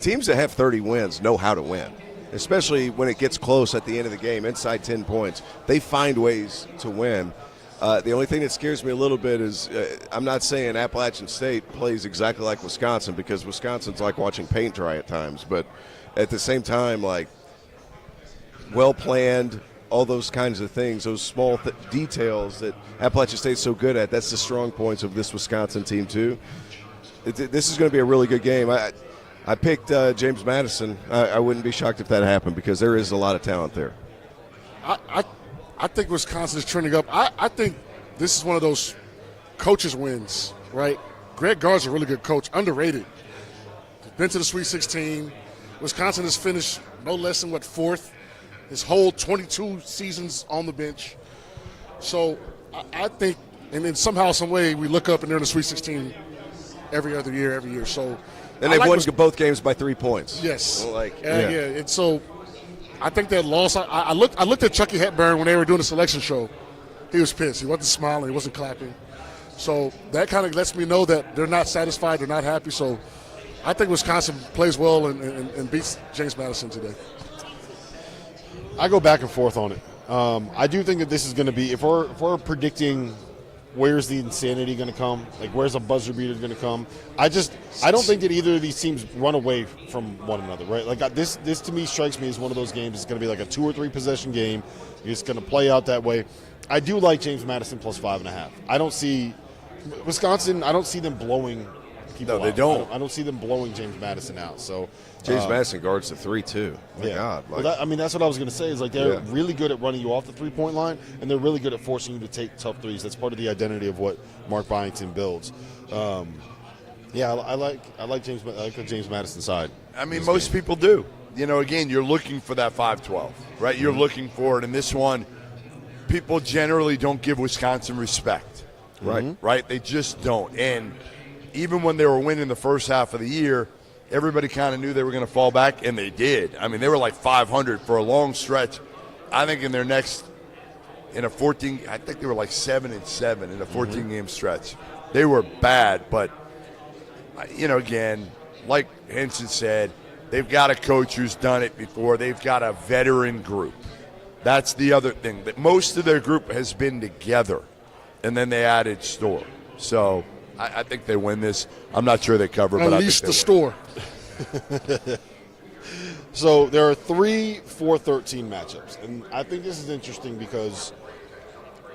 teams that have 30 wins know how to win, especially when it gets close at the end of the game, inside 10 points. They find ways to win. The only thing that scares me a little bit is I'm not saying Appalachian State plays exactly like Wisconsin, because Wisconsin's like watching paint dry at times. But at the same time, like, well-planned, all those kinds of things, those small details that Appalachian State's so good at. That's the strong points of this Wisconsin team too. This is going to be a really good game. I picked James Madison. I wouldn't be shocked if that happened because there is a lot of talent there. I think Wisconsin is trending up. I think this is one of those coaches' wins, right? Greg Gard's a really good coach, underrated. Been to the Sweet 16. Wisconsin has finished no less than, fourth? His whole 22 seasons on the bench. So I think, and then somehow, some way, we look up and they're in the Sweet 16 every other year, every year. So, and they've won both games by 3 points. Yes. Yeah. And so I think that loss. I looked at Chucky Hepburn when they were doing the selection show. He was pissed. He wasn't smiling. He wasn't clapping. So that kind of lets me know that they're not satisfied. They're not happy. So I think Wisconsin plays well and beats James Madison today. I go back and forth on it. I do think that this is going to be, if we're predicting where's the insanity going to come, like where's a buzzer beater going to come, I don't think that either of these teams run away from one another, right? Like this to me strikes me as one of those games. It's going to be like a 2 or 3 possession game. It's going to play out that way. I do like James Madison plus 5.5. I don't see Wisconsin. I don't see them blowing people out. No, they don't. I don't see them blowing James Madison out. So James Madison guards the 3 too. My God. Well, that's what I was going to say. Is like they're really good at running you off the 3-point line, and they're really good at forcing you to take tough threes. That's part of the identity of what Mark Byington builds. I like the James Madison side. I mean, most people do. You know, again, you're looking for that 5-12, right? You're looking for it, and this one, people generally don't give Wisconsin respect, right? Right? They just don't. And even when they were winning the first half of the year, everybody kind of knew they were going to fall back, and they did. I mean, they were like 500 for a long stretch. I think in a 14, I think they were like 7-7 in a 14-game stretch. They were bad, but, you know, again, like Henson said, they've got a coach who's done it before. They've got a veteran group. That's the other thing. That most of their group has been together, and then they added Storr. So I think they win this. I'm not sure they cover, but Unleash the Storr. So there are 3 4-13 matchups, and I think this is interesting because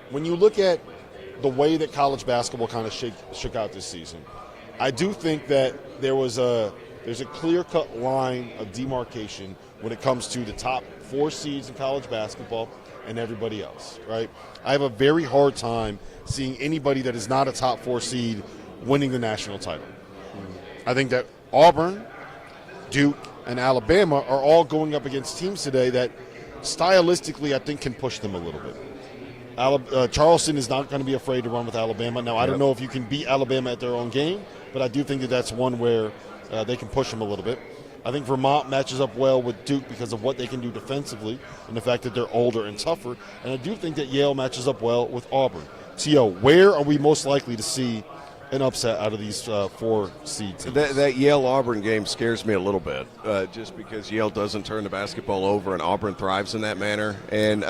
when you look at the way that college basketball kind of shook out this season, I do think that there's a clear-cut line of demarcation when it comes to the top 4 seeds in college basketball and everybody else, right? I have a very hard time seeing anybody that is not a top 4 seed winning the national title. I think that Auburn, Duke, and Alabama are all going up against teams today that stylistically I think can push them a little bit. Charleston is not going to be afraid to run with Alabama. Now, I don't know if you can beat Alabama at their own game, but I do think that that's one where they can push them a little bit. I think Vermont matches up well with Duke because of what they can do defensively and the fact that they're older and tougher. And I do think that Yale matches up well with Auburn. T.O., where are we most likely to see an upset out of these 4 seeds? That Yale-Auburn game scares me a little bit just because Yale doesn't turn the basketball over and Auburn thrives in that manner. And,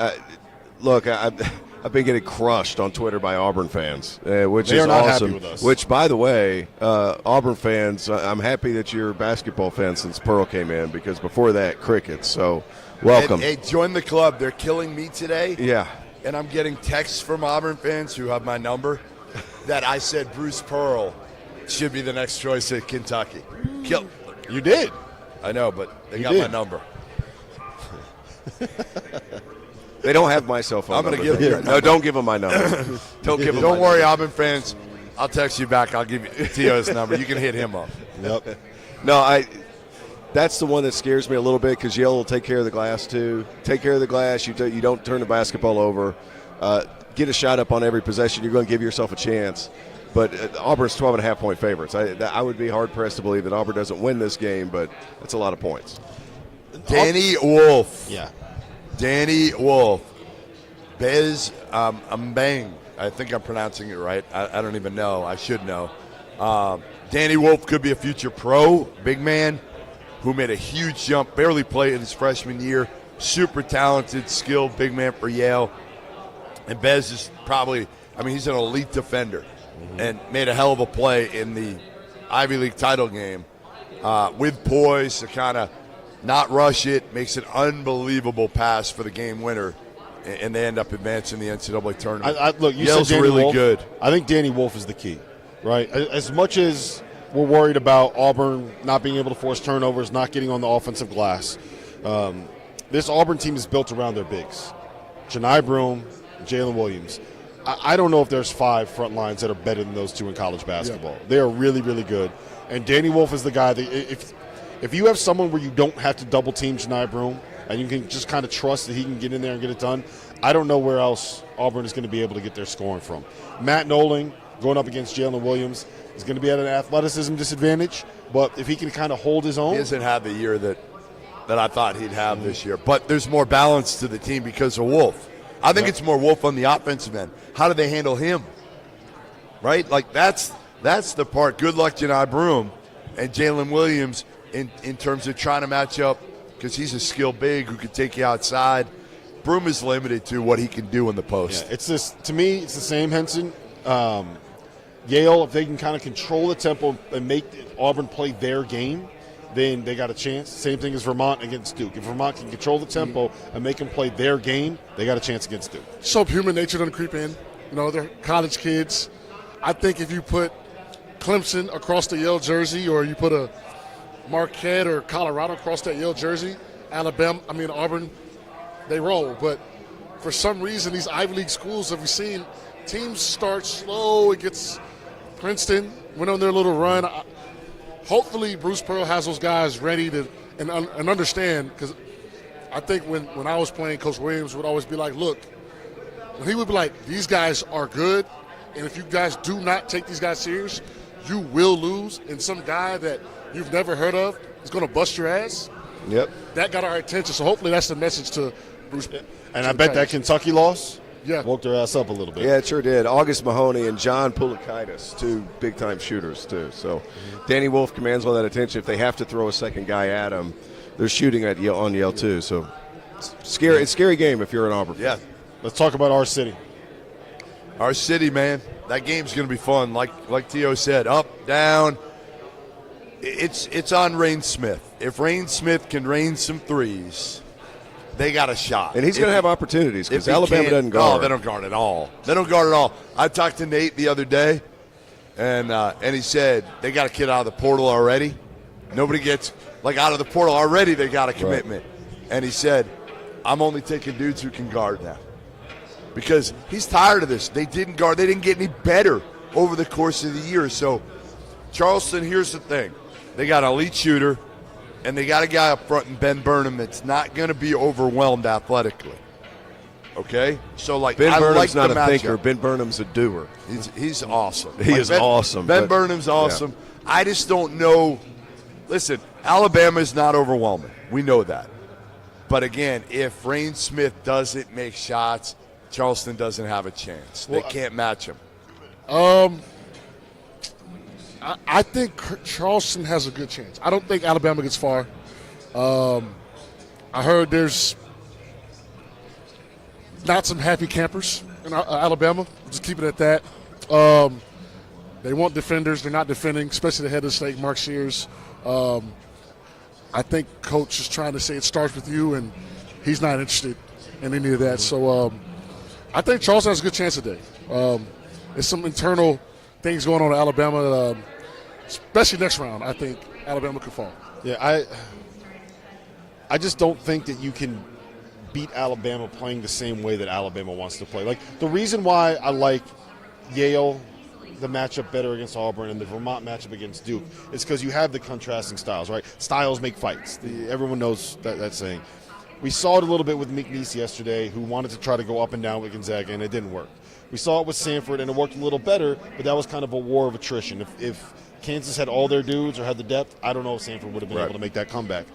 look, I've been getting crushed on Twitter by Auburn fans, which is awesome. Happy with us. Which, by the way, Auburn fans, I'm happy that you're a basketball fan since Pearl came in because before that, crickets. So, welcome. Hey, join the club. They're killing me today. Yeah. And I'm getting texts from Auburn fans who have my number that I said Bruce Pearl should be the next choice at Kentucky. You did. I know, but they got my number. They don't have my cell phone. I'm going to give them. No, don't give them my number. Don't worry, Auburn fans. I'll text you back. I'll give you T.O.'s number. You can hit him up. Yep. No, that's the one that scares me a little bit because Yale will take care of the glass too. Take care of the glass. You don't turn the basketball over. Get a shot up on every possession. You're going to give yourself a chance. But Auburn's 12.5-point favorites. I would be hard-pressed to believe that Auburn doesn't win this game, but that's a lot of points. Danny Wolf. Yeah. Danny Wolf. Bez Mbang. I think I'm pronouncing it right. I don't even know. I should know. Danny Wolf could be a future pro, big man, who made a huge jump, barely played in his freshman year. Super talented, skilled big man for Yale. And Bez is probably, he's an elite defender and made a hell of a play in the Ivy League title game with poise to kind of not rush it, makes an unbelievable pass for the game winner and they end up advancing the NCAA tournament. Look, you Yale's said Danny really Wolf. good. I think Danny Wolf is the key, right? As much as we're worried about Auburn not being able to force turnovers, not getting on the offensive glass, this Auburn team is built around their bigs. Janai Broome, Jalen Williams. I don't know if there's 5 front lines that are better than those 2 in college basketball. Yeah. They are really, really good. And Danny Wolf is the guy that if you have someone where you don't have to double team Janai Broome and you can just kind of trust that he can get in there and get it done, I don't know where else Auburn is going to be able to get their scoring from. Matt Nolan going up against Jalen Williams is going to be at an athleticism disadvantage, but if he can kind of hold his own. He hasn't had the year that I thought he'd have this year. But there's more balance to the team because of Wolf. I think it's more Wolf on the offensive end. How do they handle him? Right? Like, that's the part. Good luck, Janai Broome and Jalen Williams in terms of trying to match up, because he's a skilled big who can take you outside. Broome is limited to what he can do in the post. Yeah, to me, it's the same, Henson. Yale, if they can kind of control the tempo and make Auburn play their game, then they got a chance. Same thing as Vermont against Duke. If Vermont can control the tempo and make them play their game, they got a chance against Duke. So human nature doesn't creep in. They're college kids. I think if you put Clemson across the Yale jersey, or you put a Marquette or Colorado across that Yale jersey, Auburn, they roll. But for some reason, these Ivy League schools, have you seen teams start slow? It gets Princeton went on their little run. Hopefully, Bruce Pearl has those guys ready to and understand, because I think when I was playing, Coach Williams would always be like, look, he would be like, these guys are good, and if you guys do not take these guys serious, you will lose. And some guy that you've never heard of is going to bust your ass. Yep. That got our attention. So hopefully that's the message to Bruce. And I bet that Kentucky loss Yeah. Woke their ass up a little bit. Yeah, it sure did. August Mahoney and John Poulikaitis, two big-time shooters, too. So Danny Wolf commands all that attention. If they have to throw a second guy at him, they're shooting at Yale, on Yale, too. So scary. It's a scary game if you're an Auburn. Yeah. Let's talk about our city. Our city, man. That game's going to be fun. Like T.O. said, up, down. It's on Rain Smith. If Rain Smith can rain some threes, they got a shot. And he's going to have opportunities because Alabama doesn't guard. Oh, they don't guard at all. They don't guard at all. I talked to Nate the other day, and he said they got a kid out of the portal already. Nobody gets, out of the portal already, they got a commitment. Right. And he said, I'm only taking dudes who can guard now. Because he's tired of this. They didn't guard. They didn't get any better over the course of the year. So Charleston, here's the thing. They got an elite shooter, and they got a guy up front in Ben Burnham that's not going to be overwhelmed athletically. Okay? So, Ben Burnham's not a thinker. Ben Burnham's a doer. He's awesome. He is awesome. Ben Burnham's awesome. Yeah. I just don't know. Listen, Alabama is not overwhelming. We know that. But, again, if Rain Smith doesn't make shots, Charleston doesn't have a chance. They can't match him. I think Charleston has a good chance. I don't think Alabama gets far. I heard there's not some happy campers in Alabama. Just keep it at that. They want defenders. They're not defending, especially the head of the state, Mark Sears. I think Coach is trying to say it starts with you, and he's not interested in any of that. So I think Charleston has a good chance today. There's some internal things going on in Alabama, especially next round. I think Alabama could fall. Yeah, I just don't think that you can beat Alabama playing the same way that Alabama wants to play. The reason why I like Yale, the matchup better against Auburn, and the Vermont matchup against Duke is because you have the contrasting styles, right? Styles make fights. Everyone knows that saying. We saw it a little bit with McNeese yesterday, who wanted to try to go up and down with Gonzaga, and it didn't work. We saw it with Sanford, and it worked a little better, but that was kind of a war of attrition. If Kansas had all their dudes or had the depth, I don't know if Sanford would have been able to make that comeback.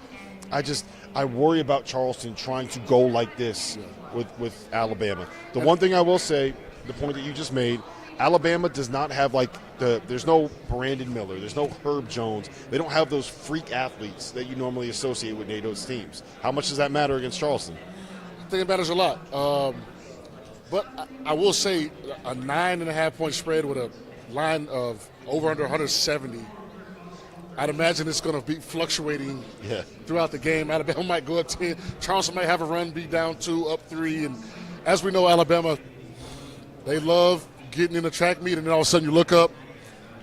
I worry about Charleston trying to go like this with Alabama. The one thing I will say, the point that you just made, Alabama does not have there's no Brandon Miller, there's no Herb Jones. They don't have those freak athletes that you normally associate with NATO's teams. How much does that matter against Charleston? I think it matters a lot. But I will say a 9.5-point spread with a line of over under 170. I'd imagine it's going to be fluctuating throughout the game. Alabama might go up 10. Charleston might have a run, be down 2, up 3, and as we know, Alabama, they love getting in the track meet, and then all of a sudden you look up,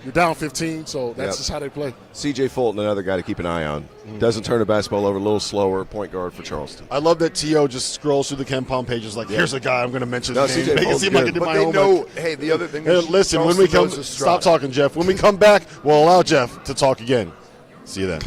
you're down 15, so that's just how they play. C.J. Fulton, another guy to keep an eye on. Doesn't turn the basketball over, a little slower, point guard for Charleston. I love that T.O. just scrolls through the KenPom pages like, here's a guy I'm going to mention his name. Make it seem like I did my homework. Hey, the other thing is listen, when we come, stop talking, Jeff. When we come back, we'll allow Jeff to talk again. See you then.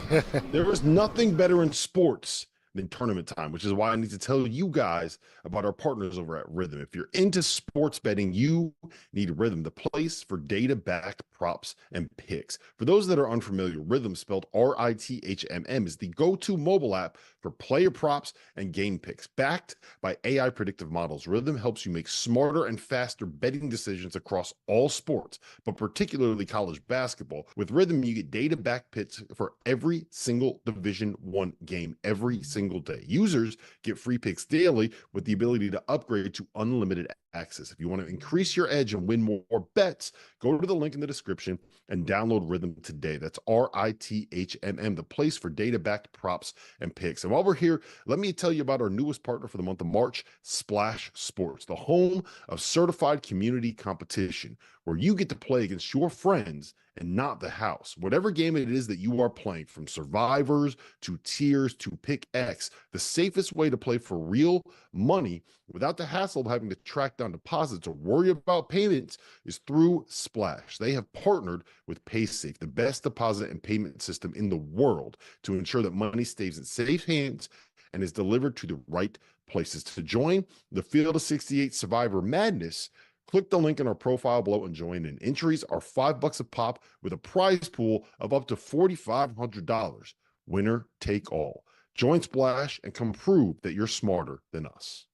There is nothing better in sports than tournament time, which is why I need to tell you guys about our partners over at Rhythm. If you're into sports betting, you need Rhythm, the place for data-backed props and picks. For those that are unfamiliar, Rhythm, spelled RITHMM, is the go-to mobile app for player props and game picks. Backed by AI predictive models, Rhythm helps you make smarter and faster betting decisions across all sports, but particularly college basketball. With Rhythm, you get data-backed picks for every single Division I game, every single day. Users get free picks daily with the ability to upgrade to unlimited access. If you want to increase your edge and win more bets, go to the link in the description and download Rhythm today. That's RITHMM, the place for data-backed props and picks. And while we're here, let me tell you about our newest partner for the month of March, SplashSports, the home of certified community competition, where you get to play against your friends and not the house. Whatever game it is that you are playing, from survivors to tiers to pick X, the safest way to play for real money without the hassle of having to track down deposits or worry about payments is through Splash. They have partnered with PaySafe, the best deposit and payment system in the world, to ensure that money stays in safe hands and is delivered to the right places. To join the Field of 68 Survivor Madness, click the link in our profile below and join in. Entries are $5 a pop with a prize pool of up to $4,500. Winner take all. Join Splash and come prove that you're smarter than us.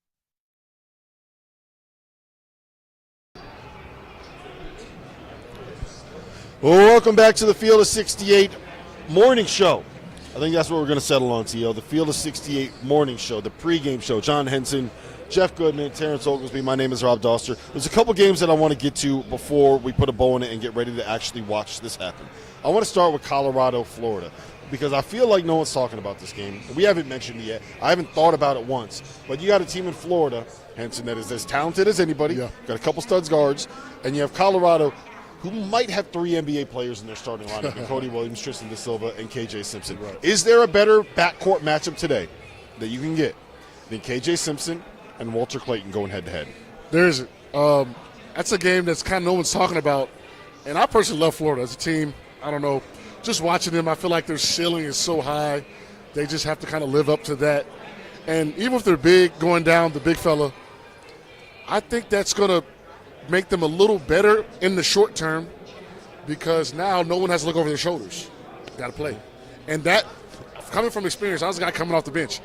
Well, welcome back to the Field of 68 morning show. I think that's what we're going to settle on, T.O. The Field of 68 morning show, the pregame show. John Henson, Jeff Goodman, Terrence Oglesby. My name is Rob Dauster. There's a couple games that I want to get to before we put a bow in it and get ready to actually watch this happen. I want to start with Colorado, Florida, because I feel like no one's talking about this game. We haven't mentioned it yet. I haven't thought about it once. But you got a team in Florida, Henson, that is as talented as anybody. Yeah. Got a couple studs guards. And you have Colorado, who might have 3 NBA players in their starting lineup, and Cody Williams, Tristan DeSilva, and KJ Simpson. Right. Is there a better backcourt matchup today that you can get than KJ Simpson and Walter Clayton going head-to-head? There isn't. That's a game that's kind of no one's talking about. And I personally love Florida as a team. I don't know. Just watching them, I feel like their ceiling is so high. They just have to kind of live up to that. And even if they're big, going down, the big fella, I think that's going to make them a little better in the short term, because now no one has to look over their shoulders. Got to play. And that, coming from experience, I was a guy coming off the bench.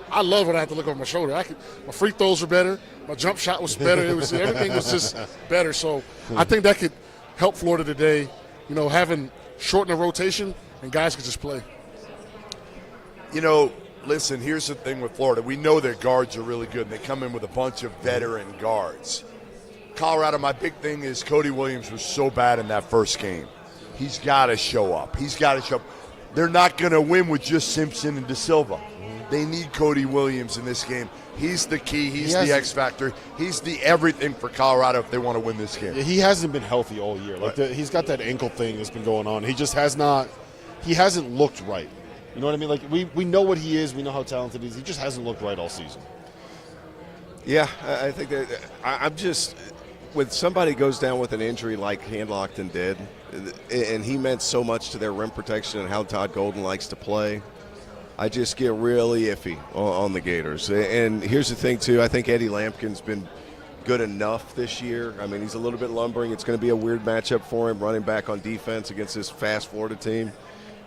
I love when I have to look over my shoulder. My free throws were better. My jump shot was better. Everything was just better. So I think that could help Florida today, having shortened the rotation and guys could just play. Listen, here's the thing with Florida. We know their guards are really good, and they come in with a bunch of veteran guards. Colorado, my big thing is Cody Williams was so bad in that first game. He's got to show up. They're not going to win with just Simpson and DeSilva. They need Cody Williams in this game. He's the key. He's the X factor. He's the everything for Colorado if they want to win this game. Yeah, he hasn't been healthy all year. He's got that ankle thing that's been going on. He just has not. He hasn't looked right. You know what I mean? Like we know what he is. We know how talented he is. He just hasn't looked right all season. Yeah, I think that I'm just. When somebody goes down with an injury like Handlockton did, and he meant so much to their rim protection and how Todd Golden likes to play, I just get really iffy on the Gators. And here's the thing, too. I think Eddie Lampkin's been good enough this year. I mean, he's a little bit lumbering. It's going to be a weird matchup for him running back on defense against this fast Florida team.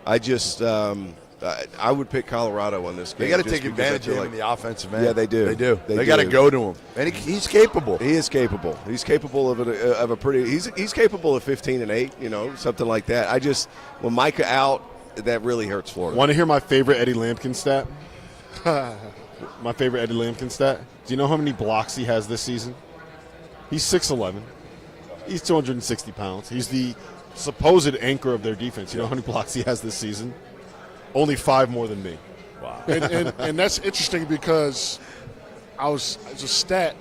I would pick Colorado on this game. They got to take advantage of him in the offensive end. Yeah, they do. They do. They got to go to him, and he's capable. He is capable. He's capable of a pretty. He's capable of 15 and 8. Something like that. When Micah out, that really hurts Florida. Want to hear my favorite Eddie Lampkin stat? My favorite Eddie Lampkin stat. Do you know how many blocks he has this season? He's 6'11". He's 260 pounds. He's the supposed anchor of their defense. You know how many blocks he has this season? Only 5 more than me. Wow. And that's interesting because it's a stat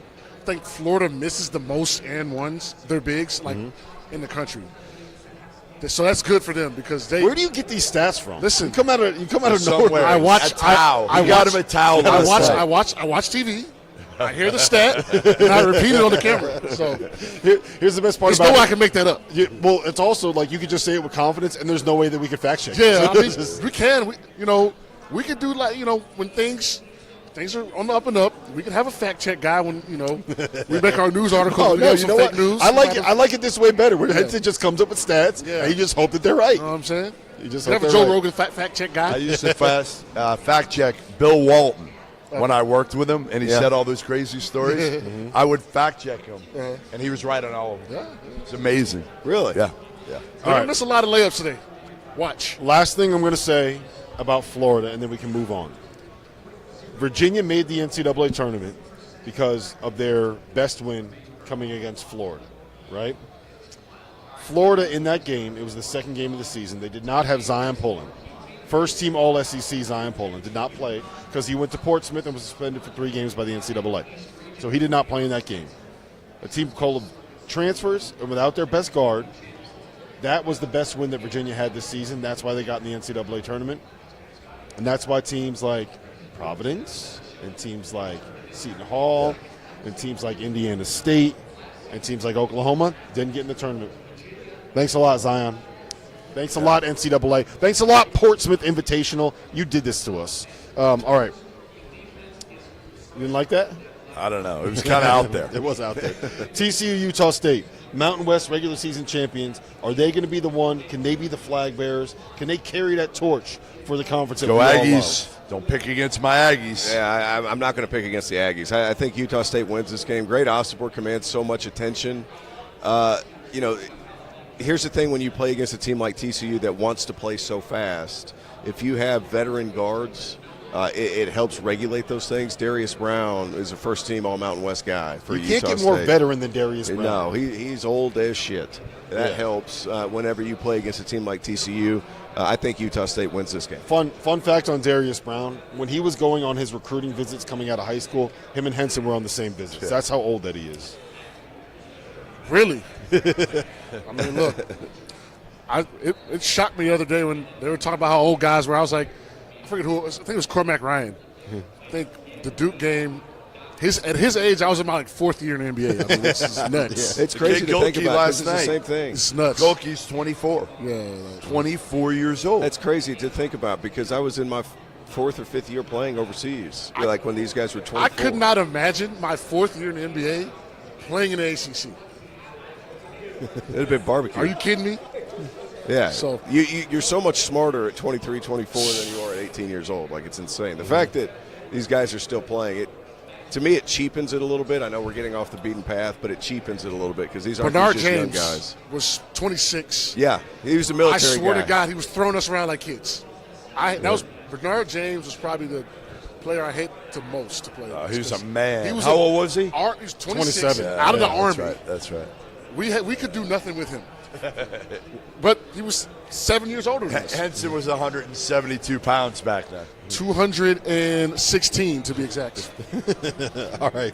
think Florida misses the most and ones. They're bigs, like in the country. So that's good for them because they. Where do you get these stats from? Listen, you come out of nowhere. I watch. I got him a towel. I watch TV. I hear the stat, and I repeat it on the camera. So here's the best part there's about no way it. I can make that up. Well, it's also like you could just say it with confidence, and there's no way that we can fact check. Yeah, it. I mean, we can. We could do like when things are on the up and up. We can have a fact check guy when we make our news articles. Oh, no, you know what? News. I like it this way better. Where Henson just comes up with stats, and you just hope that they're right. You know what I'm saying? You just have a Joe Rogan fact check guy. I used to fact check Bill Walton. When I worked with him and he said all those crazy stories, I would fact check him, and he was right on all of them. It's amazing. Really? Yeah. We're going to miss a lot of layups today. Watch. Last thing I'm going to say about Florida, and then we can move on. Virginia made the NCAA tournament because of their best win coming against Florida, right? Florida in that game, it was the second game of the season. They did not have Zion Pullen. First team All-SEC Zion Pullen did not play because he went to Portsmouth and was suspended for 3 games by the NCAA. So he did not play in that game. A team called transfers and without their best guard, that was the best win that Virginia had this season. That's why they got in the NCAA tournament. And that's why teams like Providence and teams like Seton Hall and teams like Indiana State and teams like Oklahoma didn't get in the tournament. Thanks a lot, Zion. Thanks a lot, NCAA. Thanks a lot, Portsmouth Invitational. You did this to us. All right. You didn't like that? I don't know. It was kind of out there. It was out there. TCU, Utah State, Mountain West regular season champions. Are they going to be the one? Can they be the flag bearers? Can they carry that torch for the conference? Go Aggies. Don't pick against my Aggies. Yeah, I'm not going to pick against the Aggies. I think Utah State wins this game. Great Osterborg commands so much attention. Here's the thing when you play against a team like TCU that wants to play so fast, if you have veteran guards, it helps regulate those things. Darius Brown is a first-team All-Mountain West guy for Utah State. You can't get more veteran than Darius Brown. No, he's old as shit. That helps whenever you play against a team like TCU. I think Utah State wins this game. Fun fact on Darius Brown, when he was going on his recruiting visits coming out of high school, him and Henson were on the same visits. Yeah. That's how old that he is. Really? I mean, look, it shocked me the other day when they were talking about how old guys were. I was like, I forget who it was. I think it was Cormac Ryan. I think the Duke game, at his age, I was in my fourth year in the NBA. I mean, this is nuts. It's crazy to think about because it's the same thing. It's nuts. Golke's 24. Yeah. 24 years old. That's crazy to think about because I was in my fourth or fifth year playing overseas. Like when these guys were 24. I could not imagine my fourth year in the NBA playing in the ACC. It'd have been barbecue. Are you kidding me? Yeah. So you're so much smarter at 23, 24 than you are at 18 years old. Like, it's insane. The fact that these guys are still playing, to me, it cheapens it a little bit. I know we're getting off the beaten path, but it cheapens it a little bit because these aren't just young guys. Was 26. Yeah, he was a military guy. I swear to God, he was throwing us around like kids. Bernard James was probably the player I hate the most to play. He was a man. How old was he? He was 27. Out of the Army. That's right. We could do nothing with him. But he was 7 years older than us. Henson was 172 pounds back then. 216 to be exact. All right.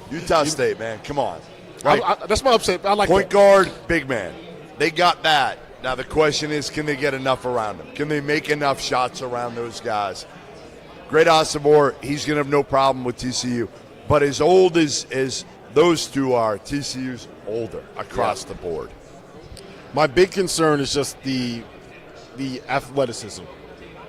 Utah State, man, come on. Right. That's my upset. I like point that. guard, big man. They got that. Now the question is, can they get enough around them? Can they make enough shots around those guys? Great Osterborg, he's going to have no problem with TCU. But as old as those two are, TCU's older across the board. My big concern is just the athleticism,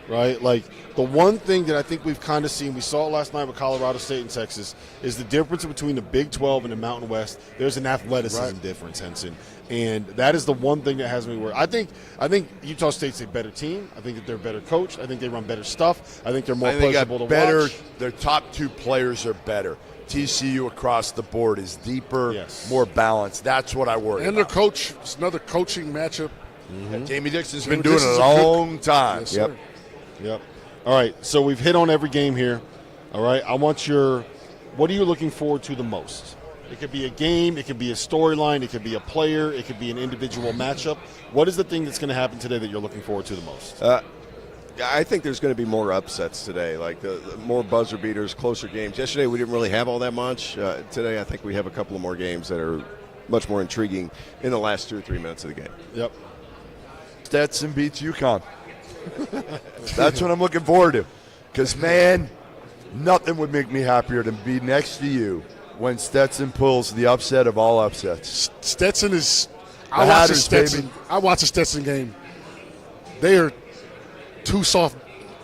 right? Like, the one thing that I think we've kind of seen, we saw it last night with Colorado State and Texas, is the difference between the Big 12 and the Mountain West. There's an athleticism difference, Henson. And that is the one thing that has me worried. I think Utah State's a better team. I think that they're better coached. I think they run better stuff. I think they're more pleasurable to watch. Their top two players are better. TCU across the board is deeper, more balanced. That's what I worry about. Their coach, it's another coaching matchup. Jamie Dixon's been doing it a long time. Yes, yep. All right, so we've hit on every game here. All right, what are you looking forward to the most? It could be a game, it could be a storyline, it could be a player, it could be an individual matchup. What is the thing that's going to happen today that you're looking forward to the most? I think there's going to be more upsets today, like the more buzzer beaters, closer games. Yesterday we didn't really have all that much. Today I think we have a couple of more games that are much more intriguing in the last 2 or 3 minutes of the game. Yep. Stetson beats UConn. That's what I'm looking forward to. Because, man, nothing would make me happier than be next to you when Stetson pulls the upset of all upsets. Stetson is – I watch the Stetson game. They are too soft.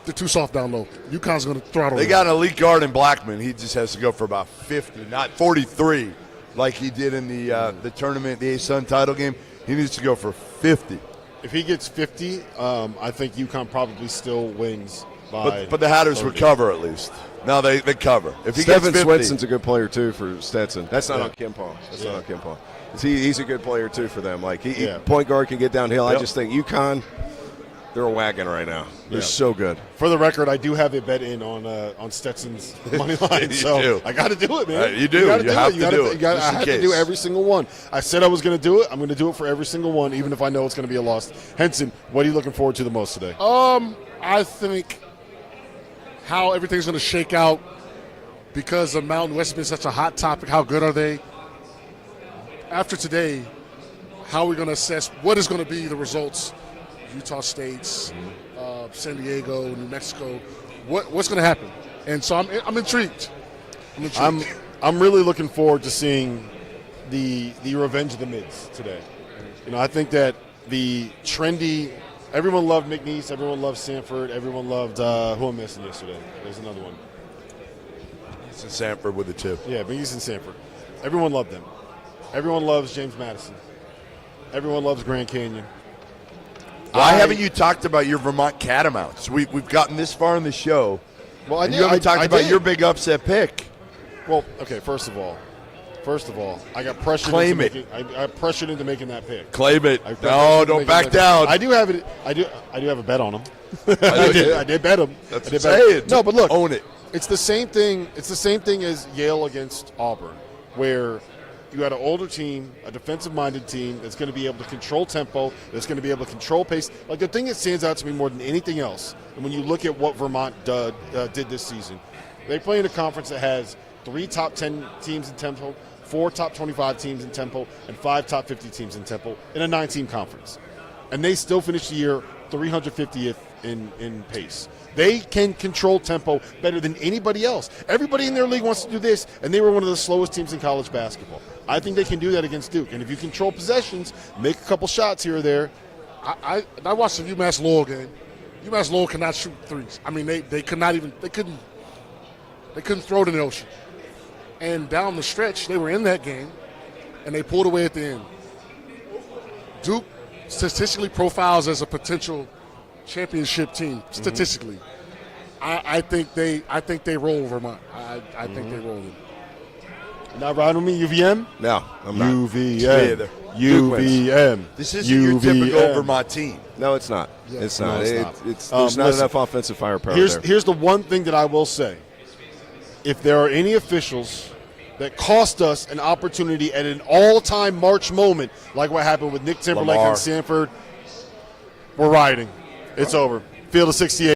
They're too soft down low. UConn's going to throttle them. They got an elite guard in Blackman. He just has to go for about 50, not 43, like he did in the tournament, the A-Sun title game. He needs to go for 50. If he gets 50, I think UConn probably still wins by But the Hatters 30. would cover at least. No, they cover. If he Stephen gets 50, Swenson's a good player, too, for Stetson. That's not on Kim Paul. That's not on Kim Paul. He's a good player, too, for them. Like, he point guard can get downhill. Yep. I just think UConn, they're a wagon right now. They're so good. For the record, I do have a bet in on Stetson's money line, so do. I got to do it, man. You do. You have to do it. I just in have to case. do every single one. I said I was going to do it. I'm going to do it for every single one, even if I know it's going to be a loss. Henson, what are you looking forward to the most today? I think how everything's going to shake out because the Mountain West has been such a hot topic. How good are they? After today, how are we going to assess what is going to be the results? Utah State's, San Diego, New Mexico. What's going to happen? And so I'm intrigued. I'm really looking forward to seeing the revenge of the mids today. You know, I think that the trendy. Everyone loved McNeese. Everyone loved Sanford. Everyone loved who I'm missing yesterday. There's another one. It's in Sanford with the 2. Yeah, McNeese and Sanford. Everyone loved them. Everyone loves James Madison. Everyone loves Grand Canyon. Why haven't you talked about your Vermont Catamounts? We've gotten this far in the show. Well, I and did. You haven't talked about did. your big upset pick. Well, okay. First of all, I got pressured. Claim into it. I pressured into making that pick. Claim it. I No, don't back down. I do have it. I do have a bet on him. I did bet him. That's I did what I'm bet him. saying. No, but look, Own it. It's the same thing. It's the same thing as Yale against Auburn, where you got an older team, a defensive-minded team that's going to be able to control tempo, that's going to be able to control pace. Like the thing that stands out to me more than anything else, and when you look at what Vermont did this season, they play in a conference that has 3 top 10 teams in tempo, 4 top 25 teams in tempo, and 5 top 50 teams in tempo in a 9-team conference. And they still finish the year 350th in pace. They can control tempo better than anybody else. Everybody in their league wants to do this, and they were one of the slowest teams in college basketball. I think they can do that against Duke. And if you control possessions, make a couple shots here or there. I watched the UMass Lowell game. UMass Lowell cannot shoot threes. I mean, they couldn't throw it in the ocean. And down the stretch, they were in that game, and they pulled away at the end. Duke statistically profiles as a potential championship team. Statistically, I think they roll Vermont. I think they roll them. Not riding with me, UVM? No, I'm not. UVM. UVM. This isn't your typical Vermont team. No, it's not. It's not. No, There's not listen, enough offensive firepower Here's there. the one thing that I will say. If there are any officials that cost us an opportunity at an all-time March moment, like what happened with Nick Timberlake Lamar. and Sanford, we're riding. It's over. Field of 68.